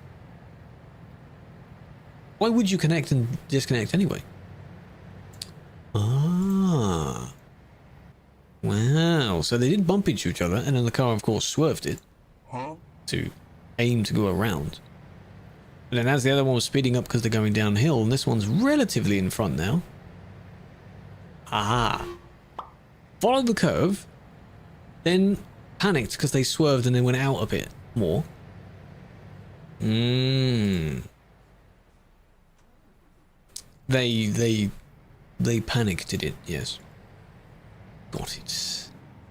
Why would you connect and disconnect anyway? Ah. Wow. So they did bump into each other and then the car of course swerved it to aim to go around. And then as the other one was speeding up because they're going downhill, and this one's relatively in front now. Aha. Followed the curve, then panicked because they swerved and then went out a bit more. They panicked it, yes. Got it.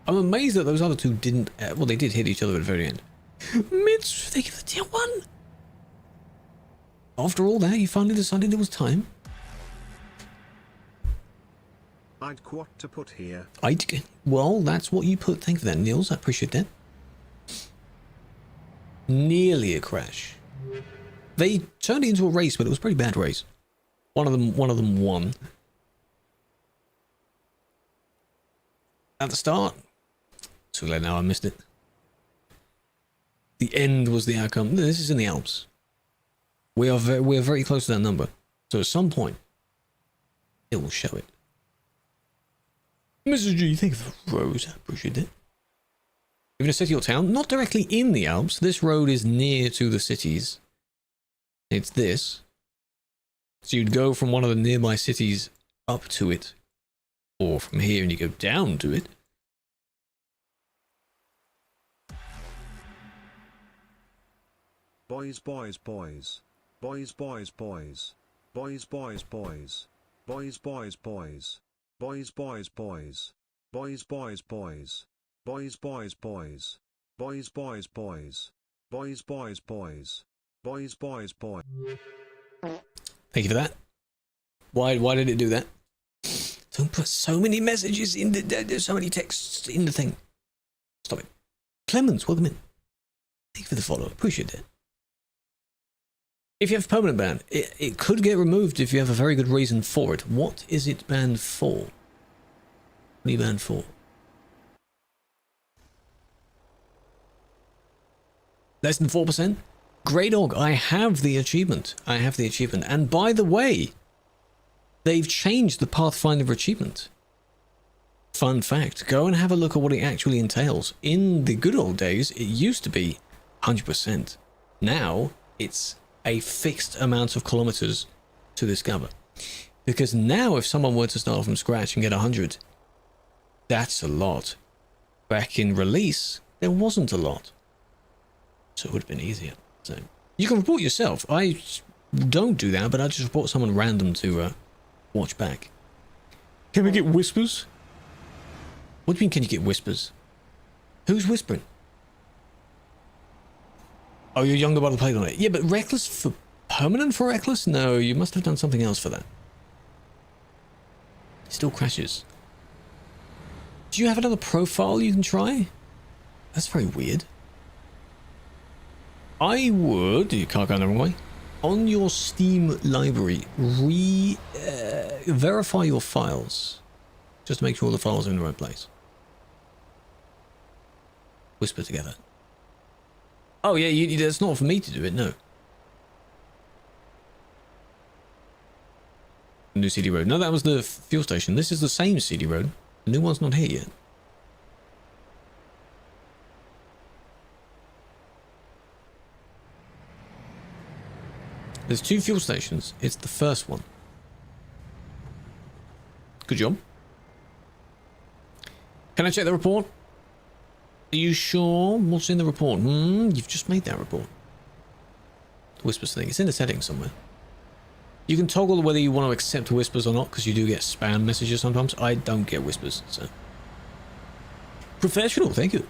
I'm amazed that those other two didn't, well they did hit each other at the very end. Mitch, thank you for the tier 1. After all that, you finally decided it was time. I'd what to put here. Well, that's what you put. Thank you for that, Niels. I appreciate that. Nearly a crash. They turned it into a race, but it was a pretty bad race. One of them won. At the start. Too late now, I missed it. The end was the outcome. This is in the Alps. We're very close to that number. So at some point, it will show it. Mrs. G, thank you for the rose. I appreciate it. Even a city or town, not directly in the Alps. This road is near to the cities. It's this. So you'd go from one of the nearby cities up to it. Or from here and you go down to it. Boys, boys, boys. Boys, boys, boys. Boys, boys, boys. Boys, boys, boys. Boys, boys, boys. Boys, boys, boys. Boys, boys, boys. Boys, boys, boys. Boys, boys, boys. Boys, boys, boys. Thank you for that. Why did it do that? Don't put so many messages in the... There's so many texts in the thing. Stop it. Clemens, welcome in. Thank you for the follow. Appreciate it. If you have permanent ban, it could get removed if you have a very good reason for it. What is it banned for? What are you banned for? Less than 4%? Grey Dog, I have the achievement. And by the way, they've changed the Pathfinder achievement. Fun fact, go and have a look at what it actually entails. In the good old days, it used to be 100%. Now, it's a fixed amount of kilometers to discover. Because now, if someone were to start from scratch and get 100, that's a lot. Back in release, there wasn't a lot. So it would have been easier. So you can report yourself. I don't do that, but I just report someone random to watch back. Can we get whispers? What do you mean, can you get whispers? Who's whispering? Oh, you're younger by the plate on it. Yeah, but Reckless for permanent for Reckless? No, you must have done something else for that. It still crashes. Do you have another profile you can try? That's very weird. I would, you can't go the wrong way, on your Steam library, verify your files. Just to make sure all the files are in the right place. Whisper together. Oh yeah, that's not for me to do it, no. New CD road. No, that was the fuel station. This is the same CD road. The new one's not here yet. There's 2 fuel stations. It's the first one. Good job. Can I check the report? Are you sure? What's in the report? You've just made that report. The whispers thing. It's in the settings somewhere. You can toggle whether you want to accept whispers or not, because you do get spam messages sometimes. I don't get whispers, so. Professional, thank you.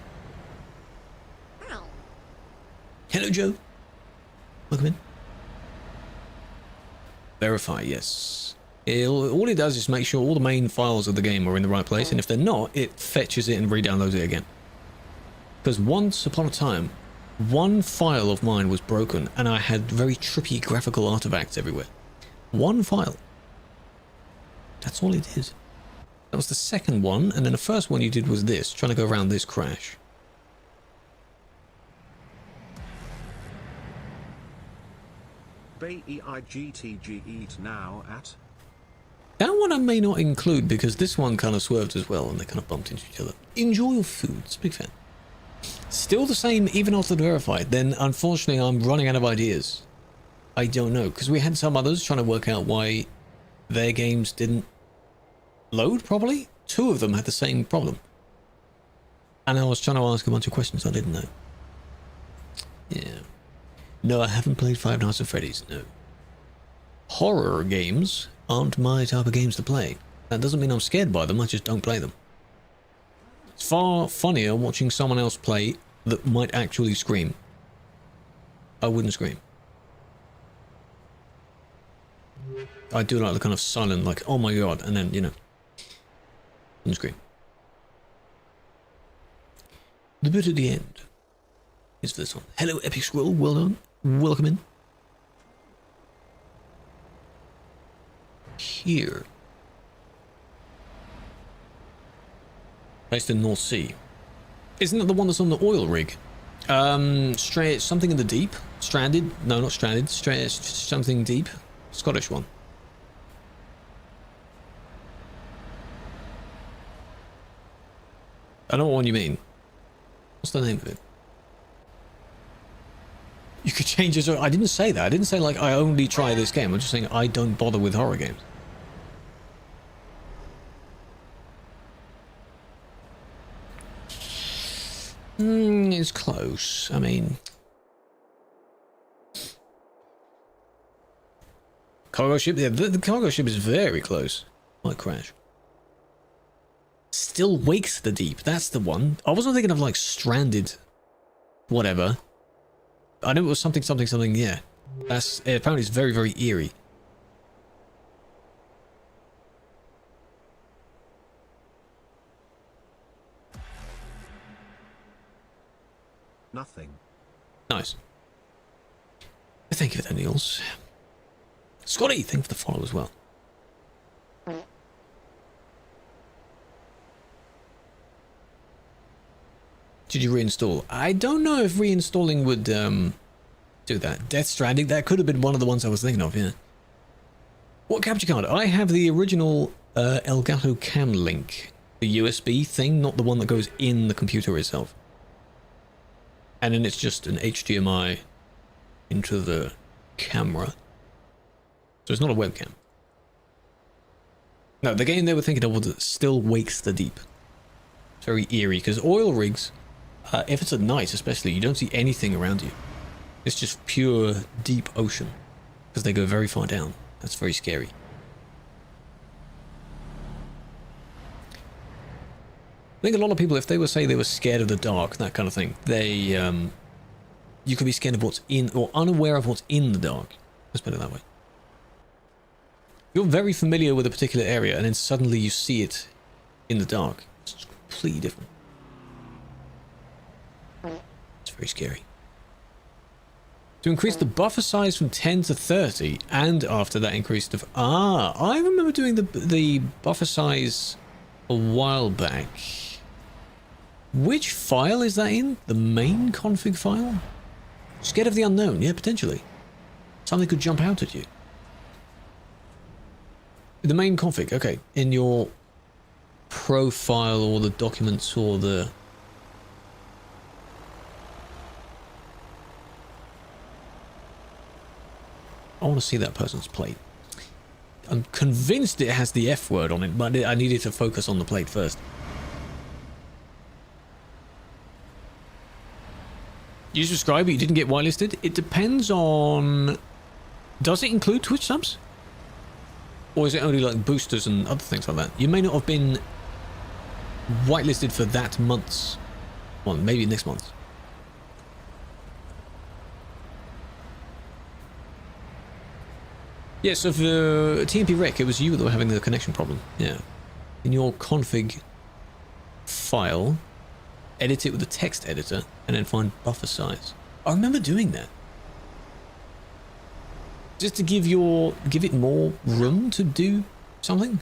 Hello, Joe. Welcome in. Verify, yes. All it does is make sure all the main files of the game are in the right place, and if they're not, it fetches it and re-downloads it again. Because once upon a time, one file of mine was broken, and I had very trippy graphical artifacts everywhere. One file. That's all it is. That was the second one, and then the first one you did was this, trying to go around this crash. BEIGTG eat now at. That one I may not include because this one kind of swerved as well and they kind of bumped into each other. Enjoy your food. It's a big fan. Still the same even after the verified. Then unfortunately I'm running out of ideas. I don't know because we had some others trying to work out why their games didn't load properly. 2 of them had the same problem. And I was trying to ask a bunch of questions I didn't know. Yeah. No, I haven't played Five Nights at Freddy's, no. Horror games aren't my type of games to play. That doesn't mean I'm scared by them, I just don't play them. It's far funnier watching someone else play that might actually scream. I wouldn't scream. I do like the kind of silent, like, oh my god, and then, you know, wouldn't scream. The bit at the end is for this one. Hello, Epic Squirrel, well done. Welcome in. Here. Based in North Sea. Isn't that the one that's on the oil rig? Something in the deep? Stranded? No, not stranded. Something deep. Scottish one. I don't know what one you mean. What's the name of it? You could change it. I didn't say that. I didn't say like I only try this game. I'm just saying I don't bother with horror games. It's close. I mean, cargo ship. Yeah, the cargo ship is very close. Might crash. Still wakes the deep. That's the one. I wasn't thinking of like stranded, whatever. I know it was something, something, something. Yeah, that's apparently it's very, very eerie. Nothing. Nice. Thank you for that, Niels. Scotty, thank you for the follow as well. Did you reinstall? I don't know if reinstalling would do that. Death Stranding, that could have been one of the ones I was thinking of, yeah. What capture card? I have the original Elgato Cam Link. The USB thing, not the one that goes in the computer itself. And then it's just an HDMI into the camera. So it's not a webcam. No, the game they were thinking of was Still Wakes the Deep. It's very eerie, because oil rigs, if it's at night especially, you don't see anything around you. It's just pure deep ocean, because they go very far down. That's very scary. I think a lot of people, if they were say they were scared of the dark, that kind of thing, they, you could be scared of what's in, or unaware of what's in the dark. Let's put it that way. You're very familiar with a particular area, and then suddenly you see it in the dark. It's completely different. It's very scary. To increase the buffer size from 10 to 30, and after that increase to... Ah, I remember doing the buffer size a while back. Which file is that in? The main config file? Scared of the unknown, yeah, potentially. Something could jump out at you. The main config, okay. In your profile or the documents or the... I want to see that person's plate. I'm convinced it has the F word on it, but I needed to focus on the plate first. You subscribe, but you didn't get whitelisted? It depends on... Does it include Twitch subs? Or is it only like boosters and other things like that? You may not have been whitelisted for that month's... Well, maybe next month. Yeah, so for TMP Rec, it was you that were having the connection problem. Yeah. In your config file, edit it with the text editor, and then find buffer size. I remember doing that. Just to give it more room to do something.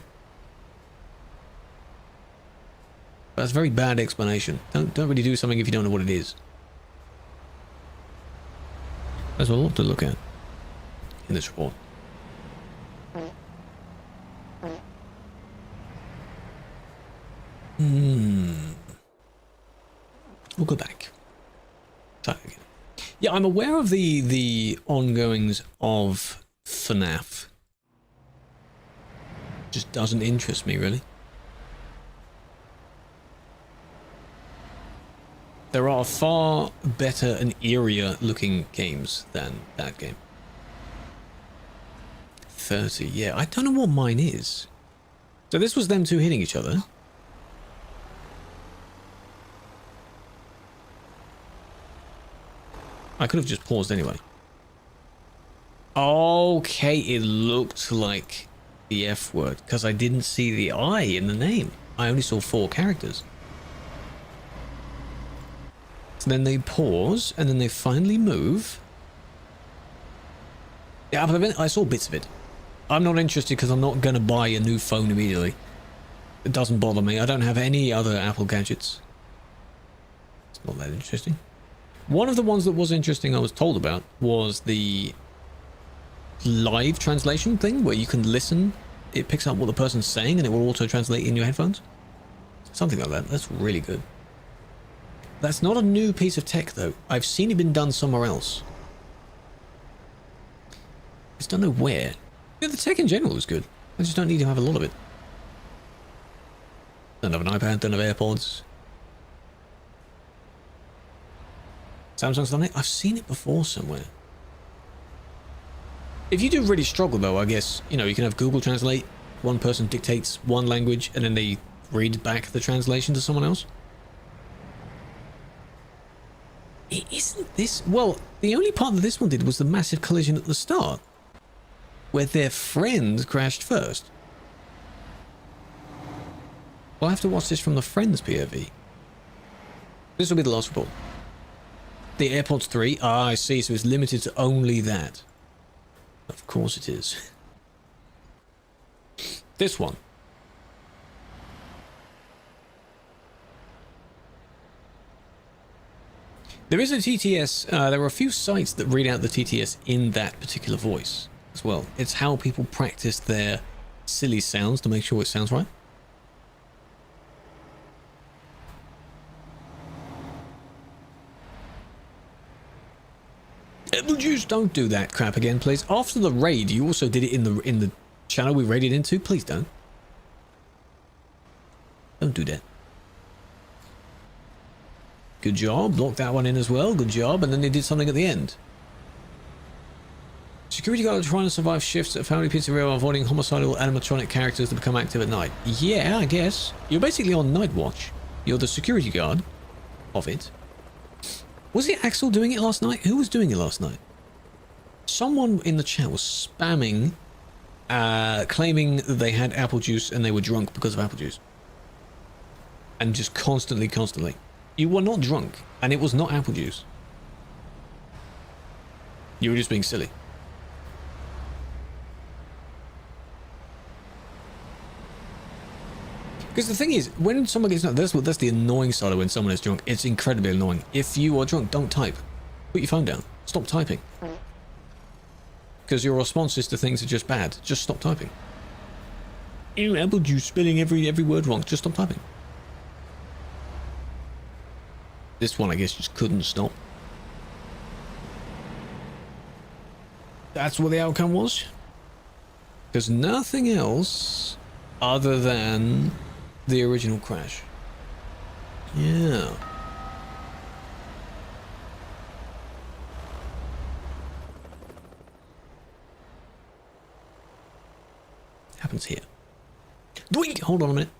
That's a very bad explanation. Don't really do something if you don't know what it is. There's a lot to look at in this report. We'll go back. Try it again. Yeah, I'm aware of the ongoings of FNAF. Just doesn't interest me, really. There are far better and eerier looking games than that game. 30, yeah. I don't know what mine is. So this was them two hitting each other. I could have just paused anyway. Okay, it looked like the F word, because I didn't see the I in the name. I only saw 4 characters. So then they pause, and then they finally move. Yeah, but I saw bits of it. I'm not interested because I'm not going to buy a new phone immediately. It doesn't bother me. I don't have any other Apple gadgets. It's not that interesting. One of the ones that was interesting I was told about was the live translation thing where you can listen. It picks up what the person's saying and it will auto-translate in your headphones. Something like that. That's really good. That's not a new piece of tech though. I've seen it been done somewhere else. I just don't know where. Yeah, the tech in general is good. I just don't need to have a lot of it. Don't have an iPad, don't have AirPods. Samsung's done it? I've seen it before somewhere. If you do really struggle though, I guess, you know, you can have Google Translate. One person dictates one language and then they read back the translation to someone else. Isn't this... Well, the only part that this one did was the massive collision at the start, where their friend crashed first. We'll have to watch this from the friend's POV. This will be the last report. The AirPods 3? Ah, I see, so it's limited to only that. Of course it is. This one. There is a TTS, there are a few sites that read out the TTS in that particular voice as well. It's how people practice their silly sounds to make sure it sounds right. Apple juice, don't do that crap again, please. After the raid, you also did it in the channel we raided into. Please don't. Don't do that. Good job. Locked that one in as well. Good job. And then they did something at the end. Security guard trying to survive shifts at family pizzeria while avoiding homicidal animatronic characters to become active at night. Yeah, I guess. You're basically on night watch. You're the security guard of it. Was it Axel doing it last night? Who was doing it last night? Someone in the chat was spamming, claiming that they had apple juice and they were drunk because of apple juice. And just constantly. You were not drunk, and it was not apple juice. You were just being silly. Because the thing is, when someone gets drunk, that's the annoying side of when someone is drunk. It's incredibly annoying. If you are drunk, don't type. Put your phone down. Stop typing. Because your responses to things are just bad. Just stop typing. Ew, apple juice, spelling every word wrong. Just stop typing. This one, I guess, just couldn't stop. That's what the outcome was. There's nothing else other than the original crash. Yeah. Happens here. Doink! Hold on a minute.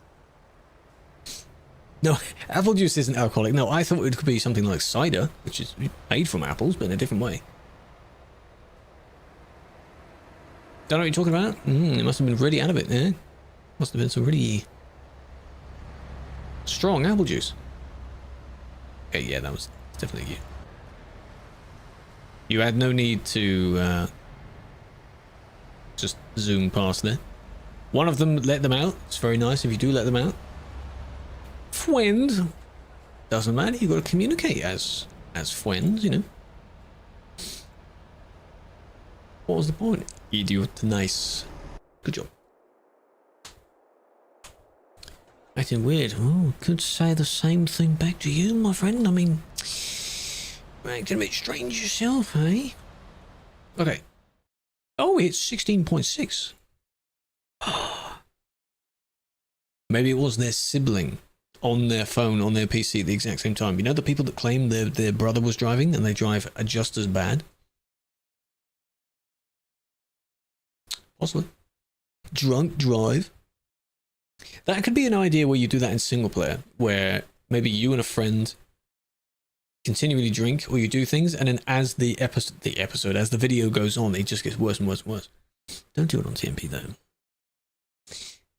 No, apple juice isn't alcoholic. No, I thought it could be something like cider, which is made from apples, but in a different way. Don't know what you're talking about? It must have been really out of it, eh? Must have been some really strong apple juice. Okay, yeah, that was definitely you. You had no need to just zoom past there. One of them let them out. It's very nice if you do let them out. Friend. Doesn't matter, you've got to communicate as friends, you know. What was the point? Idiot. Nice. Good job. Acting weird. Oh, could say the same thing back to you, my friend. I mean, you're acting a bit strange yourself, eh? Okay. Oh, it's 16.6. Maybe it was their sibling on their phone, on their PC at the exact same time. You know the people that claim their brother was driving and they drive just as bad? Possibly. Drunk drive. That could be an idea where you do that in single player, where maybe you and a friend continually drink, or you do things, and then as the episode, as the video goes on, it just gets worse and worse and worse. Don't do it on TMP though.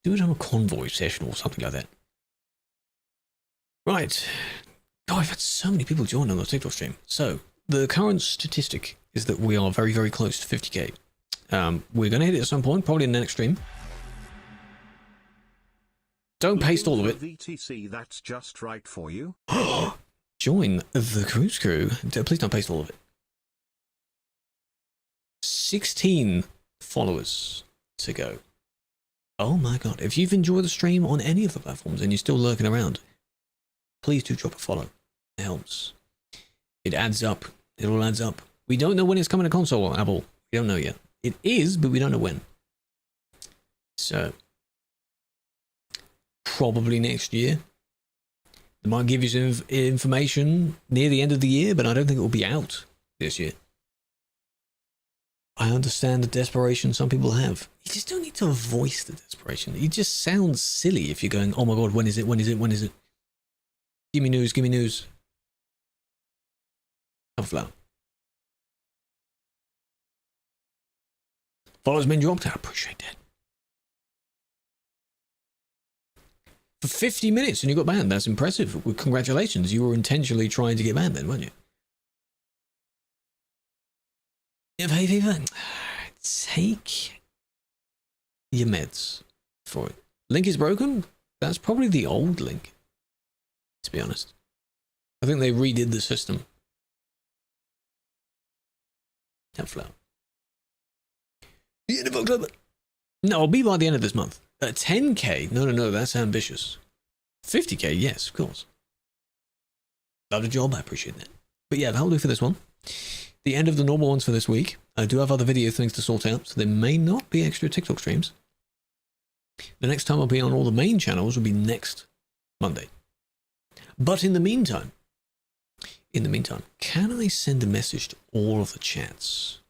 Do it on a convoy session or something like that. Right. Oh, I've had so many people join on the TikTok stream. So, the current statistic is that we are very, very close to 50k. We're going to hit it at some point, probably in the next stream. Don't paste all of it. VTC that's just right for you. Join the cruise crew. Please don't paste all of it. 16 followers to go. Oh my god. If you've enjoyed the stream on any of the platforms and you're still lurking around, please do drop a follow. It helps. It adds up. It all adds up. We don't know when it's coming to console, Apple. We don't know yet. It is, but we don't know when. So, probably next year. They might give you some information near the end of the year, but I don't think it will be out this year. I understand the desperation some people have. You just don't need to voice the desperation. It just sounds silly if you're going, oh my god, when is it, when is it, when is it? Give me news, give me news. Have a flower. Follows been dropped. I appreciate that. For 50 minutes and you got banned. That's impressive. Well, congratulations. You were intentionally trying to get banned then, weren't you? Yeah, hey, Viva. Take your meds for it. Link is broken? That's probably the old link, to be honest. I think they redid the system. Have flow. The end of October. No, I'll be by the end of this month. 10k? No, that's ambitious. 50k? Yes, of course. Love the job, I appreciate that. But yeah, that'll do for this one. The end of the normal ones for this week. I do have other video things to sort out, so there may not be extra TikTok streams. The next time I'll be on all the main channels will be next Monday. But in the meantime, can I send a message to all of the chats?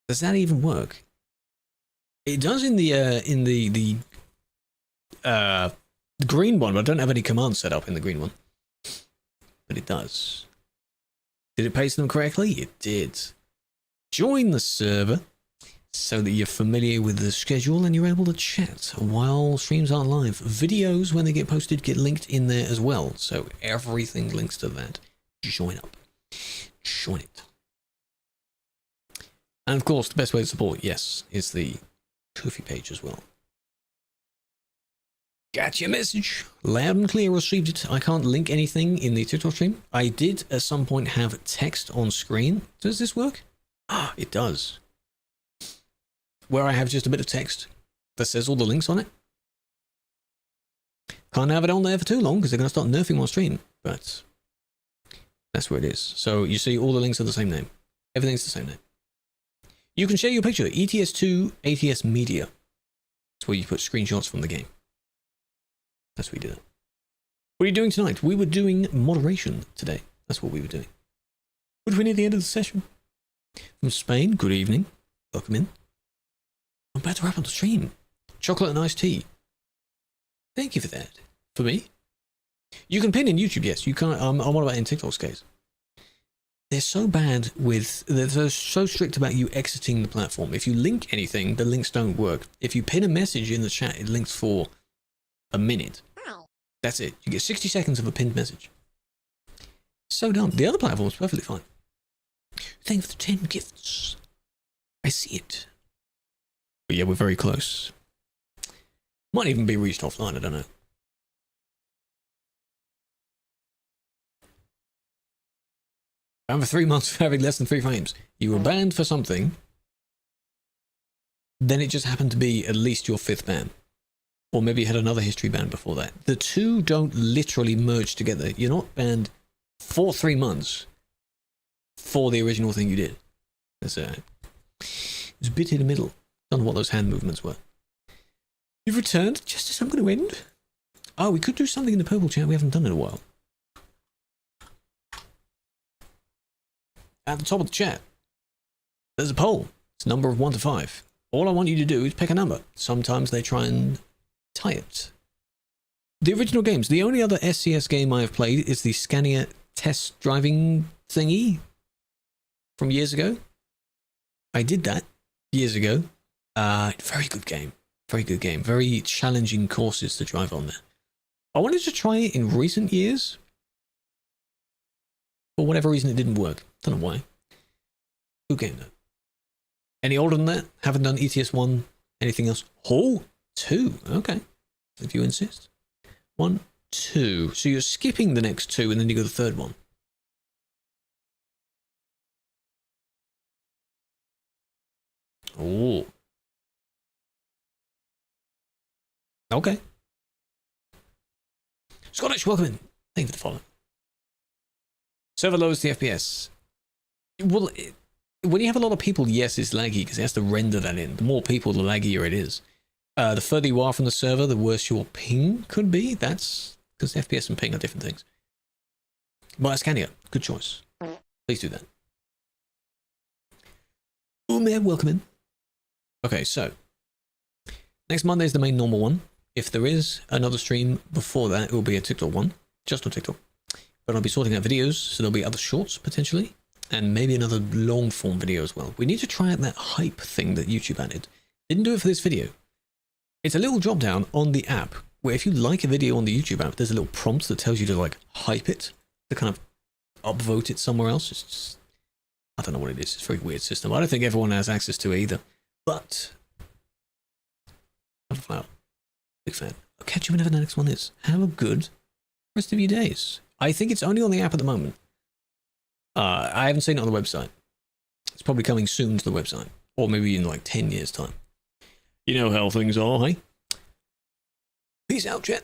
Does that even work? It does in the green one, but I don't have any commands set up in the green one. But it does. Did it paste them correctly? It did. Join the server so that you're familiar with the schedule and you're able to chat while streams aren't live. Videos, when they get posted, get linked in there as well. So everything links to that. Join up. Join it. And of course, the best way to support, yes, is the Ko-fi page as well. Got your message. Loud and clear, received it. I can't link anything in the TikTok stream. I did at some point have text on screen. Does this work? Ah, it does. Where I have just a bit of text that says all the links on it. Can't have it on there for too long because they're going to start nerfing my stream. But that's where it is. So you see all the links are the same name. Everything's the same name. You can share your picture. ETS2 ATS Media. That's where you put screenshots from the game. That's where you do that. What are you doing tonight? We were doing moderation today. That's what we were doing. What are we near the end of the session? From Spain, good evening. Welcome in. I'm about to wrap up the stream. Chocolate and iced tea. Thank you for that. For me? You can pin in YouTube, yes. You can't. I'm what about in TikTok's case? They're so bad with. They're so strict about you exiting the platform. If you link anything, the links don't work. If you pin a message in the chat, it links for a minute. That's it. You get 60 seconds of a pinned message. So dumb. The other platform is perfectly fine. Thank you for the 10 gifts. I see it. But yeah, we're very close. Might even be reached offline, I don't know. Banned for 3 months for having less than 3 frames. You were banned for something, then it just happened to be at least your 5th ban. Or maybe you had another history ban before that. The two don't literally merge together. You're not banned for 3 months for the original thing you did. It's a bit in the middle. Don't know what those hand movements were. You've returned just as I'm going to end. Oh, we could do something in the purple chat we haven't done in a while. At the top of the chat, there's a poll. It's a number of 1 to 5. All I want you to do is pick a number. Sometimes they try and tie it. The original games. The only other SCS game I have played is the Scania test driving thingy from years ago. I did that years ago. Very good game. Very good game. Very challenging courses to drive on there. I wanted to try it in recent years. For whatever reason, it didn't work. Don't know why. Good game, though. Any older than that? Haven't done ETS 1. Anything else? Oh, 2. Okay. If you insist. 1, 2. So you're skipping the next 2 and then you go the third one. Oh. Okay. Scottish, welcome in. Thank you for the follow. Server lowers the FPS. Well, when you have a lot of people, yes, it's laggy because it has to render that in. The more people, the laggier it is. The further you are from the server, the worse your ping could be. That's because FPS and ping are different things. But Scania, good choice. Please do that. Umer, welcome in. Okay, so next Monday is the main normal one. If there is another stream before that, it will be a TikTok one, just on TikTok. But I'll be sorting out videos, so there'll be other shorts potentially, and maybe another long form video as well. We need to try out that hype thing that YouTube added. Didn't do it for this video. It's a little drop down on the app where if you like a video on the YouTube app, there's a little prompt that tells you to like hype it, to kind of upvote it somewhere else. It's just, I don't know what it is. It's a very weird system. I don't think everyone has access to it either. But I'm a big fan. I'll catch you whenever the next one is. Have a good rest of your days. I think it's only on the app at the moment. I haven't seen it on the website. It's probably coming soon to the website. Or maybe in like 10 years' time. You know how things are, hey? Peace out, chat.